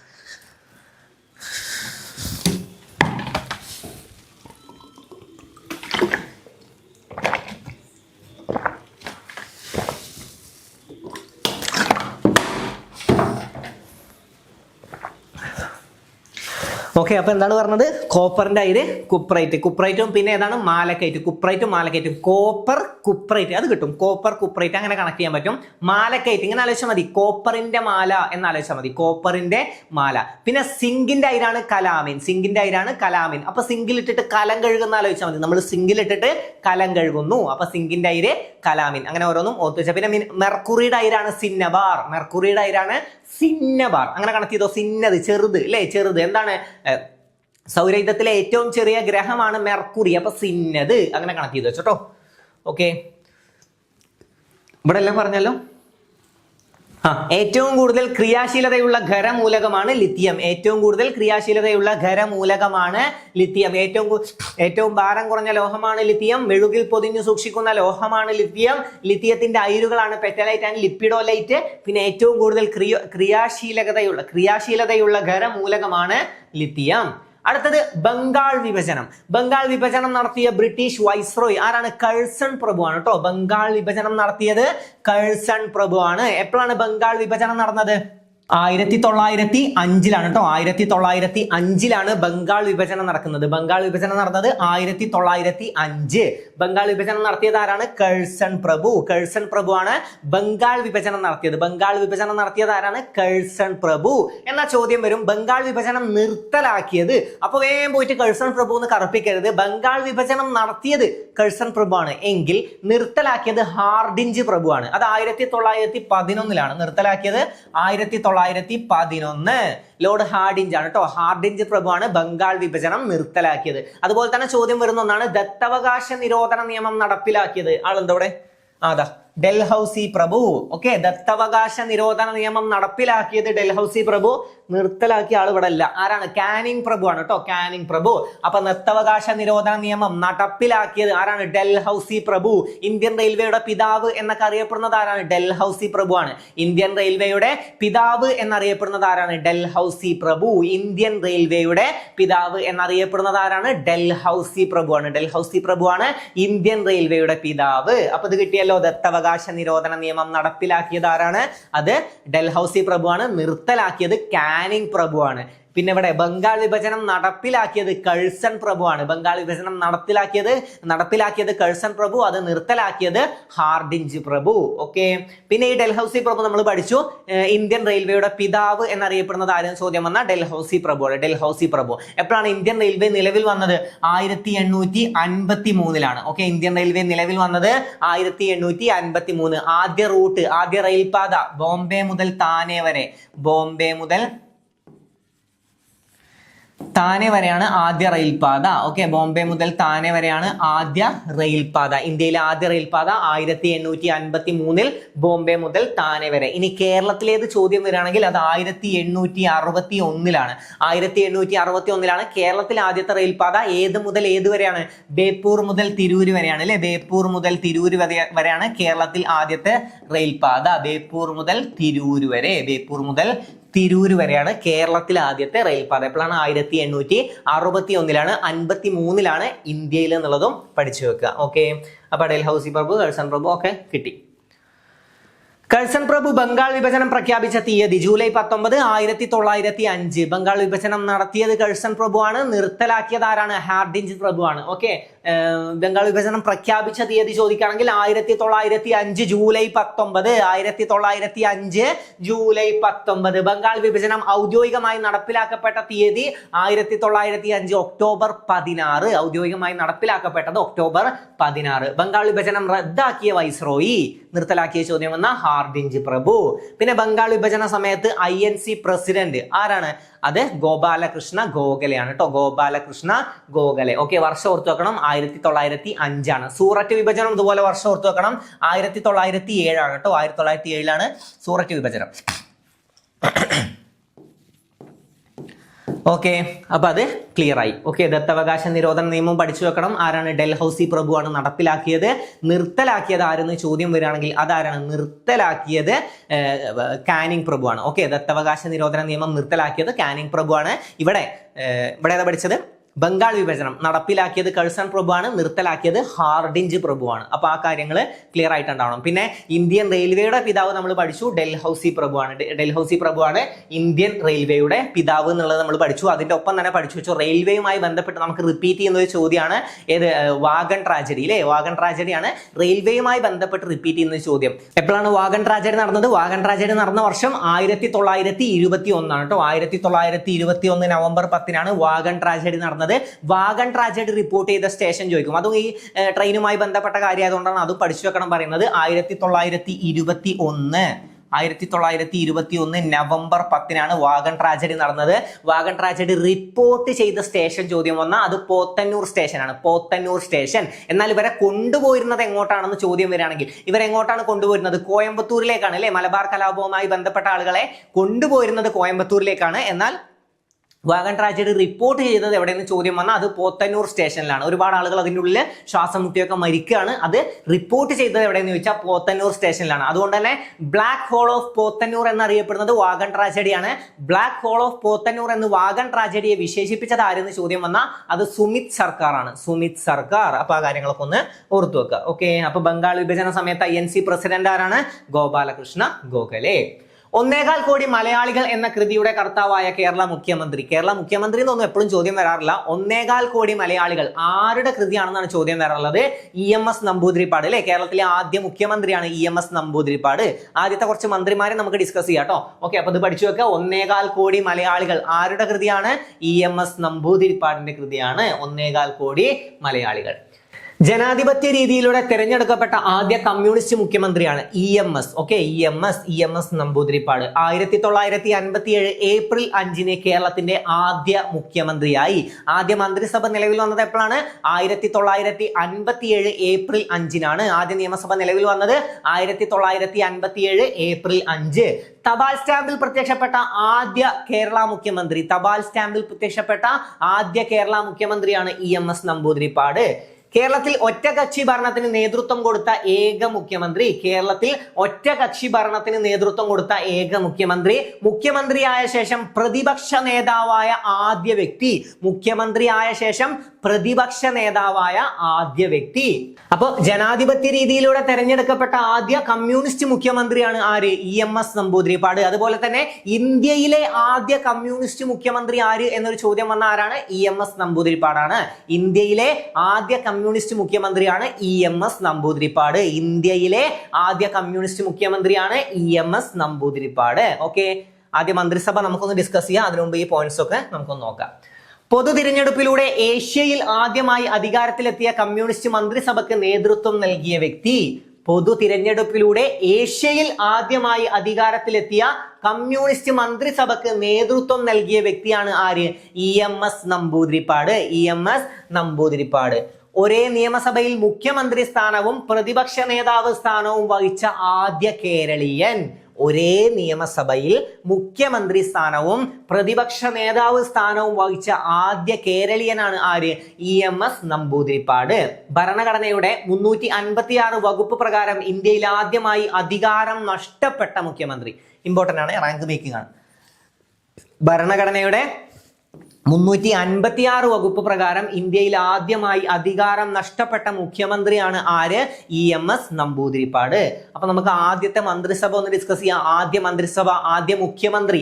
ഓക്കെ, അപ്പൊ എന്താണ് പറഞ്ഞത്? കോപ്പറിന്റെ അയിര് കുപ്രൈറ്റ്, കുപ്രൈറ്റും പിന്നെ ഏതാണ് മാലക്കൈറ്റ്, കുപ്രൈറ്റും മാലക്കൈറ്റും. കോപ്പർ കുപ്രൈറ്റ് അത് കിട്ടും, കോപ്പർ കുപ്രൈറ്റ് അങ്ങനെ കണക്ട് ചെയ്യാൻ പറ്റും. മാലക്കൈറ്റ് ഇങ്ങനെ ആലോചിച്ചാൽ മതി, കോപ്പറിന്റെ മാല എന്ന് ആലോചിച്ചാൽ മതി, കോപ്പറിന്റെ മാല. പിന്നെ സിങ്കിന്റെ അയിരാണ് കലാമിൻ, സിങ്കിന്റെ അയിരാണ് കലാമിൻ. അപ്പൊ സിങ്കിൽ ഇട്ടിട്ട് കലം കഴുകുന്ന ആലോചിച്ചാൽ മതി, നമ്മൾ സിങ്കിൽ ഇട്ടിട്ട് കലം കഴുകുന്നു, അപ്പൊ സിങ്കിന്റെ അയിര് കലാമിൻ. അങ്ങനെ ഓരോന്നും ഓർത്തു വെച്ചാൽ. പിന്നെ മെർക്കുറിയുടെ അയിരാണ് സിന്നബാർ, മെർക്കുറിയുടെ അയിരാണ് സിന്നബാർ. അങ്ങനെ കണക്ട് ചെയ്തോ, സിന്നത് ചെറുത് അല്ലെ, ചെറുത്. എന്താണ് സൗരയൂഥത്തിലെ ഏറ്റവും ചെറിയ ഗ്രഹമാണ് മെർക്കുറി, അപ്പൊ സിന്നത് അങ്ങനെ കണക്ട് ചെയ്തു വെച്ചോട്ടോ. ഓക്കെ, ഇവിടെ എല്ലാം പറഞ്ഞല്ലോ. ഏറ്റവും കൂടുതൽ ക്രിയാശീലതയുള്ള ഖരമൂലകമാണ് ലിഥിയം, ഏറ്റവും കൂടുതൽ ക്രിയാശീലതയുള്ള ഖരമൂലകമാണ് ലിഥിയം. ഏറ്റവും ഭാരം കുറഞ്ഞ ലോഹമാണ് ലിഥിയം, മെഴുകിൽ പൊതിഞ്ഞു സൂക്ഷിക്കുന്ന ലോഹമാണ് ലിഥിയം. ലിഥിയത്തിന്റെ അയിരുകളാണ് പെറ്റലൈറ്റ് ആൻഡ് ലിപ്പിഡോലൈറ്റ്. പിന്നെ ഏറ്റവും കൂടുതൽ ക്രിയാശീലതയുള്ള ഖരമൂലകമാണ് ലിഥിയം. അടുത്തത് ബംഗാൾ വിഭജനം. ബംഗാൾ വിഭജനം നടത്തിയ ബ്രിട്ടീഷ് വൈസ്രോയ് ആരാണ്? കഴ്സൺ പ്രഭുവാണ് കേട്ടോ. ബംഗാൾ വിഭജനം നടത്തിയത് കഴ്സൺ പ്രഭുവാണ്. എപ്പോഴാണ് ബംഗാൾ വിഭജനം നടന്നത്? 1905 കേട്ടോ. 1905 ബംഗാൾ വിഭജനം നടക്കുന്നത്. ബംഗാൾ വിഭജനം നടന്നത് 1905. ബംഗാൾ വിഭജനം നടത്തിയത് ആരാണ്? കഴ്സൺ പ്രഭു. കഴ്സൺ പ്രഭു ആണ് ബംഗാൾ വിഭജനം നടത്തിയത്. ബംഗാൾ വിഭജനം നടത്തിയത് ആരാണ്? കഴ്സൺ പ്രഭു. എന്ന ചോദ്യം വരും. ബംഗാൾ വിഭജനം നിർത്തലാക്കിയത്, അപ്പൊ വേഗം പോയിട്ട് കഴ്സൺ പ്രഭു എന്ന് കറുപ്പിക്കരുത്. ബംഗാൾ വിഭജനം നടത്തിയത് കഴ്സൺ പ്രഭു ആണ് എങ്കിൽ നിർത്തലാക്കിയത് ഹാർഡിഞ്ച് പ്രഭു ആണ്. അത് 1911 നിർത്തലാക്കിയത്. 1911 ലോർഡ് ഹാർഡിഞ്ച് ആണ് കേട്ടോ. ഹാർഡിഞ്ച് പ്രഭുവാണ് ബംഗാൾ വിഭജനം നിർത്തലാക്കിയത്. അതുപോലെ തന്നെ ചോദ്യം വരുന്ന ഒന്നാണ് ദത്തവകാശ നിരോധന നിയമം നടപ്പിലാക്കിയത്. ആളെന്തോടെ? അതാ ഡൽഹൌസി പ്രഭു. ഓക്കെ, ദത്തവകാശ നിരോധന നിയമം നടപ്പിലാക്കിയത് ഡൽഹൌസി പ്രഭു. നിർത്തലാക്കിയ ആൾ ഇവിടെ അല്ല, ആരാണ്? കാനിങ് പ്രഭു ആണ് കേട്ടോ, കാനിങ് പ്രഭു. അപ്പൊ ദത്തവകാശ നിരോധന നിയമം നടപ്പിലാക്കിയത് ആരാണ്? ഡൽഹൌസി പ്രഭു. ഇന്ത്യൻ റെയിൽവേയുടെ പിതാവ് എന്നൊക്കെ അറിയപ്പെടുന്നത് ആരാണ്? ഡൽഹൌസി പ്രഭു ആണ്. ഇന്ത്യൻ റെയിൽവേയുടെ പിതാവ് എന്നറിയപ്പെടുന്നത് ആരാണ്? ഡൽഹൌസി പ്രഭു. ഇന്ത്യൻ റെയിൽവേയുടെ പിതാവ് എന്നറിയപ്പെടുന്നത് ആരാണ്? ഡൽഹൌസി പ്രഭു ആണ്. ഡൽഹൌസി പ്രഭു ആണ് ഇന്ത്യൻ റെയിൽവേയുടെ പിതാവ്. അപ്പൊ ഇത് കിട്ടിയല്ലോ. ദത്തവകാശ നിരോധന നിയമം നടപ്പിലാക്കിയത് ആരാണ്? അത് ഡൽഹൌസി പ്രഭു ആണ്. നിർത്തലാക്കിയത് കാനിങ് പ്രഭു ആണ്. പിന്നെ ഇവിടെ ബംഗാൾ വിഭജനം നടപ്പിലാക്കിയത് കഴ്സൺ പ്രഭു ആണ്. ബംഗാൾ വിഭജനം നടപ്പിലാക്കിയത് കഴ്സൺ പ്രഭു, അത് നിർത്തലാക്കിയത് ഹാർഡിഞ്ച് പ്രഭു. ഓക്കെ, പിന്നെ ഈ ഡൽഹൌസി പ്രഭു നമ്മൾ പഠിച്ചു. ഇന്ത്യൻ റെയിൽവേയുടെ പിതാവ് എന്നറിയപ്പെടുന്നത് ആരും ചോദ്യം വന്ന ഡൽഹൌസി പ്രഭു ആണ്. ഡൽഹൌസി പ്രഭു. എപ്പോഴാണ് ഇന്ത്യൻ റെയിൽവേ നിലവിൽ വന്നത്? 1853 ഓക്കെ, ഇന്ത്യൻ റെയിൽവേ നിലവിൽ വന്നത് 1853. ആദ്യ റൂട്ട്, ആദ്യ റെയിൽപാത ബോംബെ മുതൽ താനെ വരെ, ബോംബെ മുതൽ താനെ വരെയാണ് ആദ്യ റെയിൽപാത. ഓക്കെ, ബോംബെ മുതൽ താനെ വരെയാണ് ആദ്യ റെയിൽപാത. ഇന്ത്യയിലെ ആദ്യ റെയിൽപാത 1853 ബോംബെ മുതൽ താനെ വരെ. ഇനി കേരളത്തിലേത് ചോദ്യം വരികയാണെങ്കിൽ അത് 1861 1861 കേരളത്തിലെ ആദ്യത്തെ റെയിൽപാത. ഏത് മുതൽ ഏത് വരെയാണ്? ബേപ്പൂർ മുതൽ തിരൂര് വരെയാണ് അല്ലെ. ബേപ്പൂർ മുതൽ തിരൂര് വരെയാണ് കേരളത്തിൽ ആദ്യത്തെ റെയിൽപാത. ബേപ്പൂർ മുതൽ തിരൂര് വരെ, ബേപ്പൂർ മുതൽ തിരൂര് വരെയാണ് കേരളത്തിലെ ആദ്യത്തെ റെയിൽപാത. എപ്പോഴാണ്? 1861 53 ഇന്ത്യയിൽ എന്നുള്ളതും പഠിച്ചു വെക്കുക. ഓക്കെ, അപ്പൊ ഡൽഹൌസി പ്രഭു, കഴ്സൺ പ്രഭു ഒക്കെ കിട്ടി. കഴ്സൺ പ്രഭു ബംഗാൾ വിഭജനം പ്രഖ്യാപിച്ച തീയതി ജൂലൈ 19, 1905. ബംഗാൾ വിഭജനം നടത്തിയത് കഴ്സൺ പ്രഭു ആണ്. നിർത്തലാക്കിയത് ആരാണ്? ഹാർഡിഞ്ച് പ്രഭു ആണ്. ഓക്കെ, ബംഗാൾ വിഭജനം പ്രഖ്യാപിച്ച തീയതി ചോദിക്കുകയാണെങ്കിൽ 1905 ജൂലൈ 19. 1905 ജൂലൈ 19. ബംഗാൾ വിഭജനം ഔദ്യോഗികമായി നടപ്പിലാക്കപ്പെട്ട തീയതി 1905 ഒക്ടോബർ 16. ഔദ്യോഗികമായി നടപ്പിലാക്കപ്പെട്ടത് ഒക്ടോബർ 16. ബംഗാൾ വിഭജനം റദ്ദാക്കിയ വൈസ്രോയി. നിർത്തലാക്കിയ ചോദ്യം വന്ന ഹാർഡിഞ്ച് പ്രഭു. പിന്നെ ബംഗാൾ വിഭജന സമയത്ത് INC പ്രസിഡന്റ് ആരാണ്? അത് ഗോപാലകൃഷ്ണ ഗോഖലെയാണ് കേട്ടോ. ഗോപാലകൃഷ്ണ ഗോഖലെ. ഓക്കെ, വർഷം ഓർത്തു വെക്കണം. 1905. സൂററ്റ് വിഭജനം ഇതുപോലെ വർഷം ഓർത്തു വെക്കണം. 1907 കേട്ടോ. 1907 സൂററ്റ് വിഭജനം. ഓക്കെ, അപ്പൊ അത് ക്ലിയർ ആയി. ഓക്കെ, ദത്തവകാശ നിരോധന നിയമം പഠിച്ചു വെക്കണം. ആരാണ്? ഡൽഹൌസി പ്രഭു ആണ് നടപ്പിലാക്കിയത്. നിർത്തലാക്കിയത് ആരെന്ന് ചോദ്യം വരികയാണെങ്കിൽ അതാരാണ്? നിർത്തലാക്കിയത് കാനിങ് പ്രഭു ആണ്. ഓക്കെ, ദത്തവകാശ നിരോധന നിയമം നിർത്തലാക്കിയത് കാനിങ് പ്രഭു ആണ്. ഇവിടെ ഏതാ പഠിച്ചത്? ബംഗാൾ വിഭജനം നടപ്പിലാക്കിയത് കഴ്സൺ പ്രഭുവാണ്, നിർത്തലാക്കിയത് ഹാർഡിഞ്ച് പ്രഭുവാണ്. അപ്പൊ ആ കാര്യങ്ങൾ ക്ലിയർ ആയിട്ടുണ്ടാവണം. പിന്നെ ഇന്ത്യൻ റെയിൽവേയുടെ പിതാവ് നമ്മൾ പഠിച്ചു, ഡൽഹൌസി പ്രഭുവാണ്. ഡൽഹൌസി പ്രഭുവാണ് ഇന്ത്യൻ റെയിൽവേയുടെ പിതാവ് എന്നുള്ളത് നമ്മൾ പഠിച്ചു. അതിന്റെ ഒപ്പം തന്നെ പഠിച്ചു വെച്ചു റെയിൽവേയുമായി ബന്ധപ്പെട്ട് നമുക്ക് റിപ്പീറ്റ് ചെയ്യുന്ന ഒരു ചോദ്യമാണ് ഏത്, വാഗൺ ട്രാജഡി അല്ലേ. വാഗൺ ട്രാജഡിയാണ് റെയിൽവേയുമായി ബന്ധപ്പെട്ട് റിപ്പീറ്റ് ചെയ്യുന്ന ചോദ്യം. എപ്പോഴാണ് വാഗൺ ട്രാജഡി നടന്നത്? വാഗൺ ട്രാജഡി നടന്ന വർഷം 1921 ആണ് കേട്ടോ. 1921 നവംബർ 10 വാഗൺ ട്രാജഡി നടന്നത്. വാഗൺ ട്രാജഡി റിപ്പോർട്ട് ചെയ്ത സ്റ്റേഷൻ ചോദിക്കും. അതും ഈ ട്രെയിനുമായി ബന്ധപ്പെട്ട കാര്യമായതുകൊണ്ടാണ് അതും പഠിച്ചു വെക്കണം പറയുന്നത്. 1921 നവംബർ 10 വാഗൺ ട്രാജഡി നടന്നത്. വാഗൺ ട്രാജഡി റിപ്പോർട്ട് ചെയ്ത സ്റ്റേഷൻ ചോദ്യം വന്നാൽ അത് പോത്തന്നൂർ സ്റ്റേഷനാണ്. പോത്തന്നൂർ സ്റ്റേഷൻ. എന്നാൽ ഇവരെ കൊണ്ടുപോയിരുന്നത് എങ്ങോട്ടാണെന്ന് ചോദ്യം വരികയാണെങ്കിൽ ഇവരെങ്ങോട്ടാണ് കൊണ്ടുപോയിരുന്നത്? കോയമ്പത്തൂരിലേക്കാണ് അല്ലെ. മലബാർ കലാപവുമായി ബന്ധപ്പെട്ട ആളുകളെ കൊണ്ടുപോയിരുന്നത് കോയമ്പത്തൂരിലേക്കാണ്. എന്നാൽ വാഗൺ ട്രാജഡി റിപ്പോർട്ട് ചെയ്തത് എവിടെയെന്ന് ചോദ്യം വന്നാൽ അത് പോത്തന്നൂർ സ്റ്റേഷനിലാണ്. ഒരുപാട് ആളുകൾ അതിൻ്റെ ഉള്ളിൽ ശ്വാസം മുട്ടിയൊക്കെ മരിക്കുകയാണ്. അത് റിപ്പോർട്ട് ചെയ്തത് എവിടെയെന്ന് ചോദിച്ചാൽ പോത്തന്നൂർ സ്റ്റേഷനിലാണ്. അതുകൊണ്ട് തന്നെ ബ്ലാക്ക് ഹോൾ ഓഫ് പോത്തന്നൂർ എന്നറിയപ്പെടുന്നത് വാഗൺ ട്രാജഡിയാണ്. ബ്ലാക്ക് ഹോൾ ഓഫ് പോത്തന്നൂർ എന്ന് വാഗൺ ട്രാജഡിയെ വിശേഷിപ്പിച്ചത് ആരെന്ന് ചോദ്യം വന്നാൽ അത് സുമിത് സർക്കാർ ആണ്. സുമിത് സർക്കാർ. അപ്പൊ ആ കാര്യങ്ങളൊക്കെ ഒന്ന് ഓർത്തു വെക്കുക. ഓക്കെ. അപ്പൊ ബംഗാൾ വിഭജന സമയത്ത് INC പ്രസിഡന്റ് ആരാണ്? ഗോപാലകൃഷ്ണ ഗോഖലെ. 1.25 കോടി മലയാളികൾ എന്ന കൃതിയുടെ കർത്താവായ കേരള മുഖ്യമന്ത്രി. കേരള മുഖ്യമന്ത്രി എന്നൊന്നും എപ്പോഴും ചോദ്യം വരാറില്ല. 1.25 കോടി മലയാളികൾ ആരുടെ കൃതിയാണെന്നാണ് ചോദ്യം വരാറുള്ളത്? EMS നമ്പൂതിരിപ്പാട് അല്ലെ. കേരളത്തിലെ ആദ്യ മുഖ്യമന്ത്രിയാണ് EMS നമ്പൂതിരിപ്പാട്. ആദ്യത്തെ കുറച്ച് മന്ത്രിമാരെ നമുക്ക് ഡിസ്കസ് ചെയ്യാം കേട്ടോ. ഓക്കെ. അപ്പൊ ഇത് പഠിച്ചു വെക്കുക. 1.25 കോടി മലയാളികൾ ആരുടെ കൃതിയാണ്? EMS നമ്പൂതിരിപ്പാടിന്റെ കൃതിയാണ് 1.25 കോടി മലയാളികൾ. ജനാധിപത്യ രീതിയിലൂടെ തിരഞ്ഞെടുക്കപ്പെട്ട ആദ്യ കമ്മ്യൂണിസ്റ്റ് മുഖ്യമന്ത്രിയാണ് EMS. Okay. EMS Namboodiripad. 1957 April 5 കേരളത്തിന്റെ ആദ്യ മുഖ്യമന്ത്രിയായി. ആദ്യ മന്ത്രിസഭ നിലവിൽ വന്നത് എപ്പോഴാണ്? 1957 ഏപ്രിൽ 5 ആദ്യ നിയമസഭ നിലവിൽ വന്നത് 1957 ഏപ്രിൽ 5. തപാൽ സ്റ്റാമ്പിൽ പ്രത്യക്ഷപ്പെട്ട ആദ്യ കേരള മുഖ്യമന്ത്രി. തപാൽ സ്റ്റാമ്പിൽ പ്രത്യക്ഷപ്പെട്ട ആദ്യ കേരള മുഖ്യമന്ത്രിയാണ് EMS നമ്പൂതിരിപ്പാട്. കേരളത്തിൽ ഒറ്റകക്ഷി ഭരണത്തിന് നേതൃത്വം കൊടുത്ത ഏക മുഖ്യമന്ത്രി. കേരളത്തിൽ ഒറ്റകക്ഷി ഭരണത്തിന് നേതൃത്വം കൊടുത്ത ഏക മുഖ്യമന്ത്രി. മുഖ്യമന്ത്രിയായ ശേഷം പ്രതിപക്ഷ നേതാവായ ആദ്യ വ്യക്തി. മുഖ്യമന്ത്രിയായ ശേഷം പ്രതിപക്ഷ നേതാവായ ആദ്യ വ്യക്തി. അപ്പൊ ജനാധിപത്യ രീതിയിലൂടെ തെരഞ്ഞെടുക്കപ്പെട്ട ആദ്യ കമ്മ്യൂണിസ്റ്റ് മുഖ്യമന്ത്രിയാണ് ആര്? EMS നമ്പൂതിരിപ്പാട്. അതുപോലെ തന്നെ ഇന്ത്യയിലെ ആദ്യ കമ്മ്യൂണിസ്റ്റ് മുഖ്യമന്ത്രി ആര് എന്നൊരു ചോദ്യം വന്ന ആരാണ്? EMS നമ്പൂതിരിപ്പാടാണ്. ഇന്ത്യയിലെ ആദ്യ കമ്മ്യൂണിസ്റ്റ് മുഖ്യമന്ത്രിയാണ് EMS നമ്പൂതിരിപ്പാട്. ഇന്ത്യയിലെ ആദ്യ കമ്മ്യൂണിസ്റ്റ് മുഖ്യമന്ത്രിയാണ് EMS നമ്പൂതിരിപ്പാട്. ഓക്കെ. ആദ്യ മന്ത്രിസഭ നമുക്കൊന്ന് ഡിസ്കസ് ചെയ്യാം. അതിനു മുമ്പ് ഈ പോയിന്റ്സ് ഒക്കെ നമുക്കൊന്ന് നോക്കാം. പൊതു തിരഞ്ഞെടുപ്പിലൂടെ ഏഷ്യയിൽ ആദ്യമായി അധികാരത്തിലെത്തിയ കമ്മ്യൂണിസ്റ്റ് മന്ത്രിസഭയ്ക്ക് നേതൃത്വം നൽകിയ വ്യക്തി. പൊതു തിരഞ്ഞെടുപ്പിലൂടെ ഏഷ്യയിൽ ആദ്യമായി അധികാരത്തിലെത്തിയ കമ്മ്യൂണിസ്റ്റ് മന്ത്രിസഭയ്ക്ക് നേതൃത്വം നൽകിയ വ്യക്തിയാണ് ആര്? EMS നമ്പൂതിരിപ്പാട്. EMS നമ്പൂതിരിപ്പാട്. ഒരേ നിയമസഭയിൽ മുഖ്യമന്ത്രി സ്ഥാനവും പ്രതിപക്ഷ നേതാവ് സ്ഥാനവും വഹിച്ച ആദ്യ കേരളീയൻ. ഒരേ നിയമസഭയിൽ മുഖ്യമന്ത്രി സ്ഥാനവും പ്രതിപക്ഷ നേതാവ് സ്ഥാനവും വഹിച്ച ആദ്യ കേരളീയനാണ് ആര്? EMS നമ്പൂതിരിപ്പാട്. ഭരണഘടനയുടെ 356 വകുപ്പ് പ്രകാരം ഇന്ത്യയിൽ ആദ്യമായി അധികാരം നഷ്ടപ്പെട്ട മുഖ്യമന്ത്രി. ഇമ്പോർട്ടന്റ് ആണ്, റാങ്ക് മേക്കിംഗ് ആണ്. ഭരണഘടനയുടെ 356 വകുപ്പ് പ്രകാരം ഇന്ത്യയിൽ ആദ്യമായി അധികാരം നഷ്ടപ്പെട്ട മുഖ്യമന്ത്രിയാണ് ആര്? EMS നമ്പൂതിരിപ്പാട്. അപ്പൊ നമുക്ക് ആദ്യത്തെ മന്ത്രിസഭ ഒന്ന് ഡിസ്കസ് ചെയ്യാം. ആദ്യ മന്ത്രിസഭ, ആദ്യ മുഖ്യമന്ത്രി.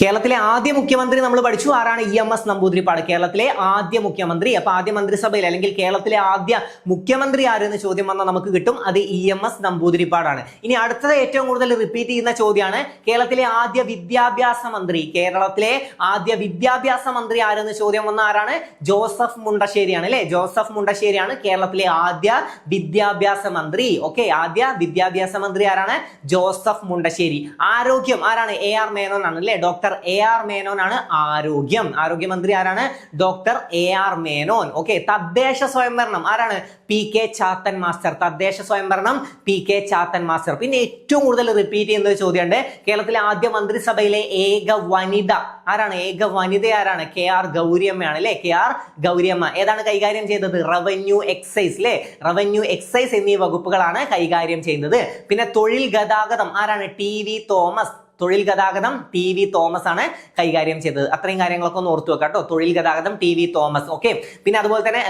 കേരളത്തിലെ ആദ്യ മുഖ്യമന്ത്രി നമ്മൾ പഠിച്ചു. ആരാണ്? EMS നമ്പൂതിരിപ്പാട്. കേരളത്തിലെ ആദ്യ മുഖ്യമന്ത്രി. അപ്പൊ ആദ്യ മന്ത്രിസഭയിൽ അല്ലെങ്കിൽ കേരളത്തിലെ ആദ്യ മുഖ്യമന്ത്രി ആരെന്ന് ചോദ്യം വന്നാൽ നമുക്ക് കിട്ടും. അത് EMS നമ്പൂതിരിപ്പാടാണ്. ഇനി അടുത്തത് ഏറ്റവും കൂടുതൽ റിപ്പീറ്റ് ചെയ്യുന്ന ചോദ്യമാണ് കേരളത്തിലെ ആദ്യ വിദ്യാഭ്യാസ മന്ത്രി. കേരളത്തിലെ ആദ്യ വിദ്യാഭ്യാസ മന്ത്രി ആരെന്ന് ചോദ്യം വന്ന ആരാണ്? ജോസഫ് മുണ്ടശ്ശേരിയാണ് അല്ലെ. ജോസഫ് മുണ്ടശ്ശേരിയാണ് കേരളത്തിലെ ആദ്യ വിദ്യാഭ്യാസ മന്ത്രി. ഓക്കെ. ആദ്യ വിദ്യാഭ്യാസ മന്ത്രി ആരാണ്? ജോസഫ് മുണ്ടശ്ശേരി. ആരോഗ്യം ആരാണ്? AR മേനോൻ ആണ് അല്ലെ. ഡോക്ടർ AR മേനോൻ ആണ് ആരോഗ്യം. ആരോഗ്യമന്ത്രി ആരാണ്? Doctor AR Menon. ഓക്കെ. തദ്ദേശ സ്വയംഭരണം ആരാണ്? PK Chathan master. തദ്ദേശ സ്വയംഭരണം PK ചാത്തൻ മാസ്റ്റർ. പിന്നെ ഏറ്റവും കൂടുതൽ റിപ്പീറ്റ് ചെയ്യുന്ന ഒരു ചോദ്യമുണ്ട്. കേരളത്തിലെ ആദ്യ മന്ത്രിസഭയിലെ ഏക വനിത ആരാണ്? ഏക വനിത ആരാണ്? KR ഗൗരിയമ്മയാണ് അല്ലെ. KR ഗൗരിയമ്മ. ഏതാണ് കൈകാര്യം ചെയ്തത്? റവന്യൂ എക്സൈസ് അല്ലെ. റവന്യൂ എക്സൈസ് എന്നീ വകുപ്പുകളാണ് കൈകാര്യം ചെയ്യുന്നത്. പിന്നെ തൊഴിൽ ഗതാഗതം ആരാണ്? TV Thomas. തൊഴിൽ ഗതാഗതം TV തോമസ് ആണ് കൈകാര്യം ചെയ്തത്. അത്രയും കാര്യങ്ങളൊക്കെ ഒന്ന് ഓർത്തു വെക്കാം കേട്ടോ. തൊഴിൽ ഗതാഗതം TV തോമസ്. ഓക്കെ, പിന്നെ അതുപോലെ തന്നെ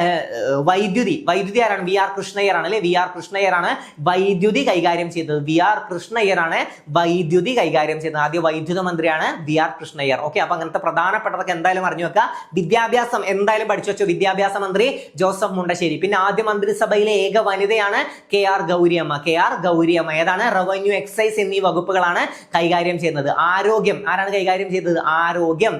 വൈദ്യുതി ആരാണ്? VR കൃഷ്ണയ്യർ ആണ് അല്ലെ? VR കൃഷ്ണയ്യർ ആണ് വൈദ്യുതി കൈകാര്യം ചെയ്തത്. VR കൃഷ്ണയ്യർ ആണ് വൈദ്യുതി കൈകാര്യം ചെയ്തത്. ആദ്യ വൈദ്യുത മന്ത്രിയാണ് VR കൃഷ്ണയ്യർ. ഓക്കെ, അപ്പൊ അങ്ങനത്തെ പ്രധാനപ്പെട്ടതൊക്കെ എന്തായാലും അറിഞ്ഞു വെക്കുക. വിദ്യാഭ്യാസം എന്തായാലും പഠിച്ചു വെച്ചു. വിദ്യാഭ്യാസ മന്ത്രി ജോസഫ് മുണ്ടശ്ശേരി. പിന്നെ ആദ്യ മന്ത്രിസഭയിലെ ഏക വനിതയാണ് KR ഗൗരിയമ്മ. KR ഗൗരിയമ്മ ഏതാണ്? റവന്യൂ, എക്സൈസ് എന്നീ വകുപ്പുകളാണ് കൈകാര്യം ചെയ്യുന്നത്. ആരോഗ്യം ആരാണ് കൈകാര്യം ചെയ്തത്? ആരോഗ്യം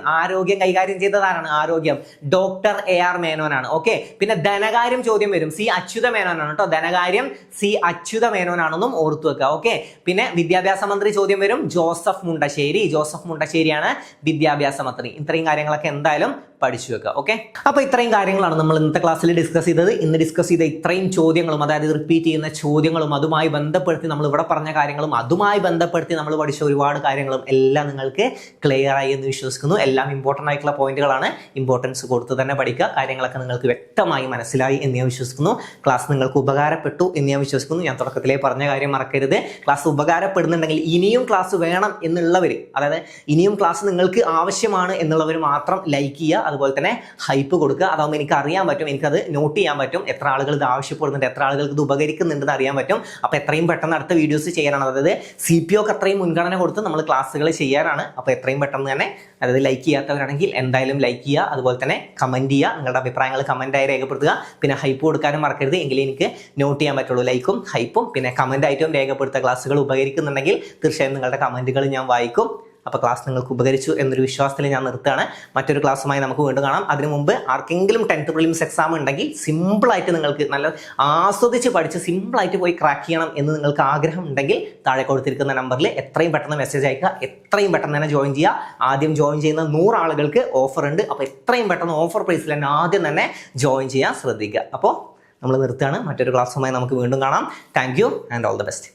കൈകാര്യം ചെയ്തത് ആരാണ്? ആരോഗ്യം ഡോക്ടർ AR മേനോനാണ്. ഓക്കെ, പിന്നെ ധനകാര്യം ചോദ്യം വരും. C അച്യുത മേനോനാണ് കേട്ടോ. ധനകാര്യം C അച്യുത മേനോനാണെന്നും ഓർത്തു വെക്കുക. ഓക്കെ, പിന്നെ വിദ്യാഭ്യാസ മന്ത്രി ചോദ്യം വരും. ജോസഫ് മുണ്ടശ്ശേരിയാണ് വിദ്യാഭ്യാസ മന്ത്രി. ഇത്രയും കാര്യങ്ങളൊക്കെ എന്തായാലും പഠിച്ചു വെക്കുക. ഓക്കെ, അപ്പൊ ഇത്രയും കാര്യങ്ങളാണ് നമ്മൾ ഇന്നത്തെ ക്ലാസ്സിൽ ഡിസ്കസ് ചെയ്തത്. ഇന്ന് ഡിസ്കസ് ചെയ്ത ഇത്രയും ചോദ്യങ്ങളും, അതായത് റിപ്പീറ്റ് ചെയ്യുന്ന ചോദ്യങ്ങളും, അതുമായി ബന്ധപ്പെടുത്തി നമ്മൾ ഇവിടെ പറഞ്ഞ കാര്യങ്ങളും, അതുമായി ബന്ധപ്പെടുത്തി നമ്മൾ പഠിച്ച ഒരുപാട് കാര്യങ്ങളും എല്ലാം നിങ്ങൾക്ക് ക്ലിയർ ആയി എന്ന് വിശ്വസിക്കുന്നു. എല്ലാം ഇമ്പോർട്ടൻ്റ് ആയിട്ടുള്ള പോയിന്റുകളാണ്. ഇമ്പോർട്ടൻസ് കൊടുത്ത് തന്നെ പഠിക്കുക. കാര്യങ്ങളൊക്കെ നിങ്ങൾക്ക് വ്യക്തമായി മനസ്സിലായി എന്ന് ഞാൻ വിശ്വസിക്കുന്നു. ക്ലാസ് നിങ്ങൾക്ക് ഉപകാരപ്പെട്ടു എന്ന് ഞാൻ വിശ്വസിക്കുന്നു. ഞാൻ തുടക്കത്തിലേ പറഞ്ഞ കാര്യം മറക്കരുത്. ക്ലാസ് ഉപകാരപ്പെടുന്നുണ്ടെങ്കിൽ ഇനിയും ക്ലാസ് വേണം എന്നുള്ളവർ, അതായത് ഇനിയും ക്ലാസ് നിങ്ങൾക്ക് ആവശ്യമാണ് എന്നുള്ളവർ മാത്രം ലൈക്ക് ചെയ്യുക. അതുപോലെ തന്നെ ഹൈപ്പ് കൊടുക്കുക. അതാവുമ്പോൾ എനിക്ക് അറിയാൻ പറ്റും, എനിക്കത് നോട്ട് ചെയ്യാൻ പറ്റും, എത്ര ആളുകൾ ഇത് ആവശ്യപ്പെടുന്നുണ്ട്, എത്ര ആളുകൾക്ക് ഇത് ഉപകരിക്കുന്നുണ്ടെന്ന് അറിയാൻ പറ്റും. അപ്പോൾ എത്രയും പെട്ടെന്ന് അടുത്ത വീഡിയോസ് ചെയ്യാനാണ്. അതായത് CPOക്ക് അത്രയും മുൻഗണന കൊടുത്ത് നമ്മൾ ക്ലാസ്സുകൾ ചെയ്യാനാണ്. അപ്പോൾ എത്രയും പെട്ടെന്ന് തന്നെ, അതായത് ലൈക്ക് ചെയ്യാത്തവരാണെങ്കിൽ എന്തായാലും ലൈക്ക് ചെയ്യുക. അതുപോലെ തന്നെ കമൻറ്റ് ചെയ്യുക. നിങ്ങളുടെ അഭിപ്രായങ്ങൾ കമൻറ്റായി രേഖപ്പെടുത്തുക. പിന്നെ ഹൈപ്പ് കൊടുക്കാനും മറക്കരുത്, എങ്കിലേ എനിക്ക് നോട്ട് ചെയ്യാൻ പറ്റുള്ളൂ. ലൈക്കും ഹൈപ്പും പിന്നെ കമൻറ്റായിട്ടും രേഖപ്പെടുത്തുക. ക്ലാസ്സുകൾ ഉപകരിക്കുന്നുണ്ടെങ്കിൽ തീർച്ചയായും നിങ്ങളുടെ കമൻറ്റുകൾ ഞാൻ വായിക്കും. അപ്പോൾ ക്ലാസ് നിങ്ങൾക്ക് ഉപകരിച്ചു എന്നൊരു വിശ്വാസത്തിൽ ഞാൻ നിർത്തുകയാണ്. മറ്റൊരു ക്ലാസ്സുമായി നമുക്ക് വീണ്ടും കാണാം. അതിനു മുമ്പ് ആർക്കെങ്കിലും 10th പ്രിലിംസ് എക്സാം ഉണ്ടെങ്കിൽ സിമ്പിളായിട്ട് നിങ്ങൾക്ക് നല്ല ആസ്വദിച്ച് പഠിച്ച് സിമ്പിളായിട്ട് പോയി ക്രാക്ക് ചെയ്യണം എന്ന് നിങ്ങൾക്ക് ആഗ്രഹം ഉണ്ടെങ്കിൽ താഴെ കൊടുത്തിരിക്കുന്ന നമ്പറിൽ എത്രയും പെട്ടെന്ന് മെസ്സേജ് അയക്കുക. എത്രയും പെട്ടെന്ന് തന്നെ ജോയിൻ ചെയ്യുക. ആദ്യം ജോയിൻ ചെയ്യുന്ന 100 ആളുകൾക്ക് ഓഫർ ഉണ്ട്. അപ്പോൾ എത്രയും പെട്ടെന്ന് ഓഫർ പ്രൈസിൽ തന്നെ ആദ്യം തന്നെ ജോയിൻ ചെയ്യാൻ ശ്രദ്ധിക്കുക. അപ്പോൾ നമ്മൾ നിർത്തുകയാണ്. മറ്റൊരു ക്ലാസ്സുമായി നമുക്ക് വീണ്ടും കാണാം. Thank you and all the best.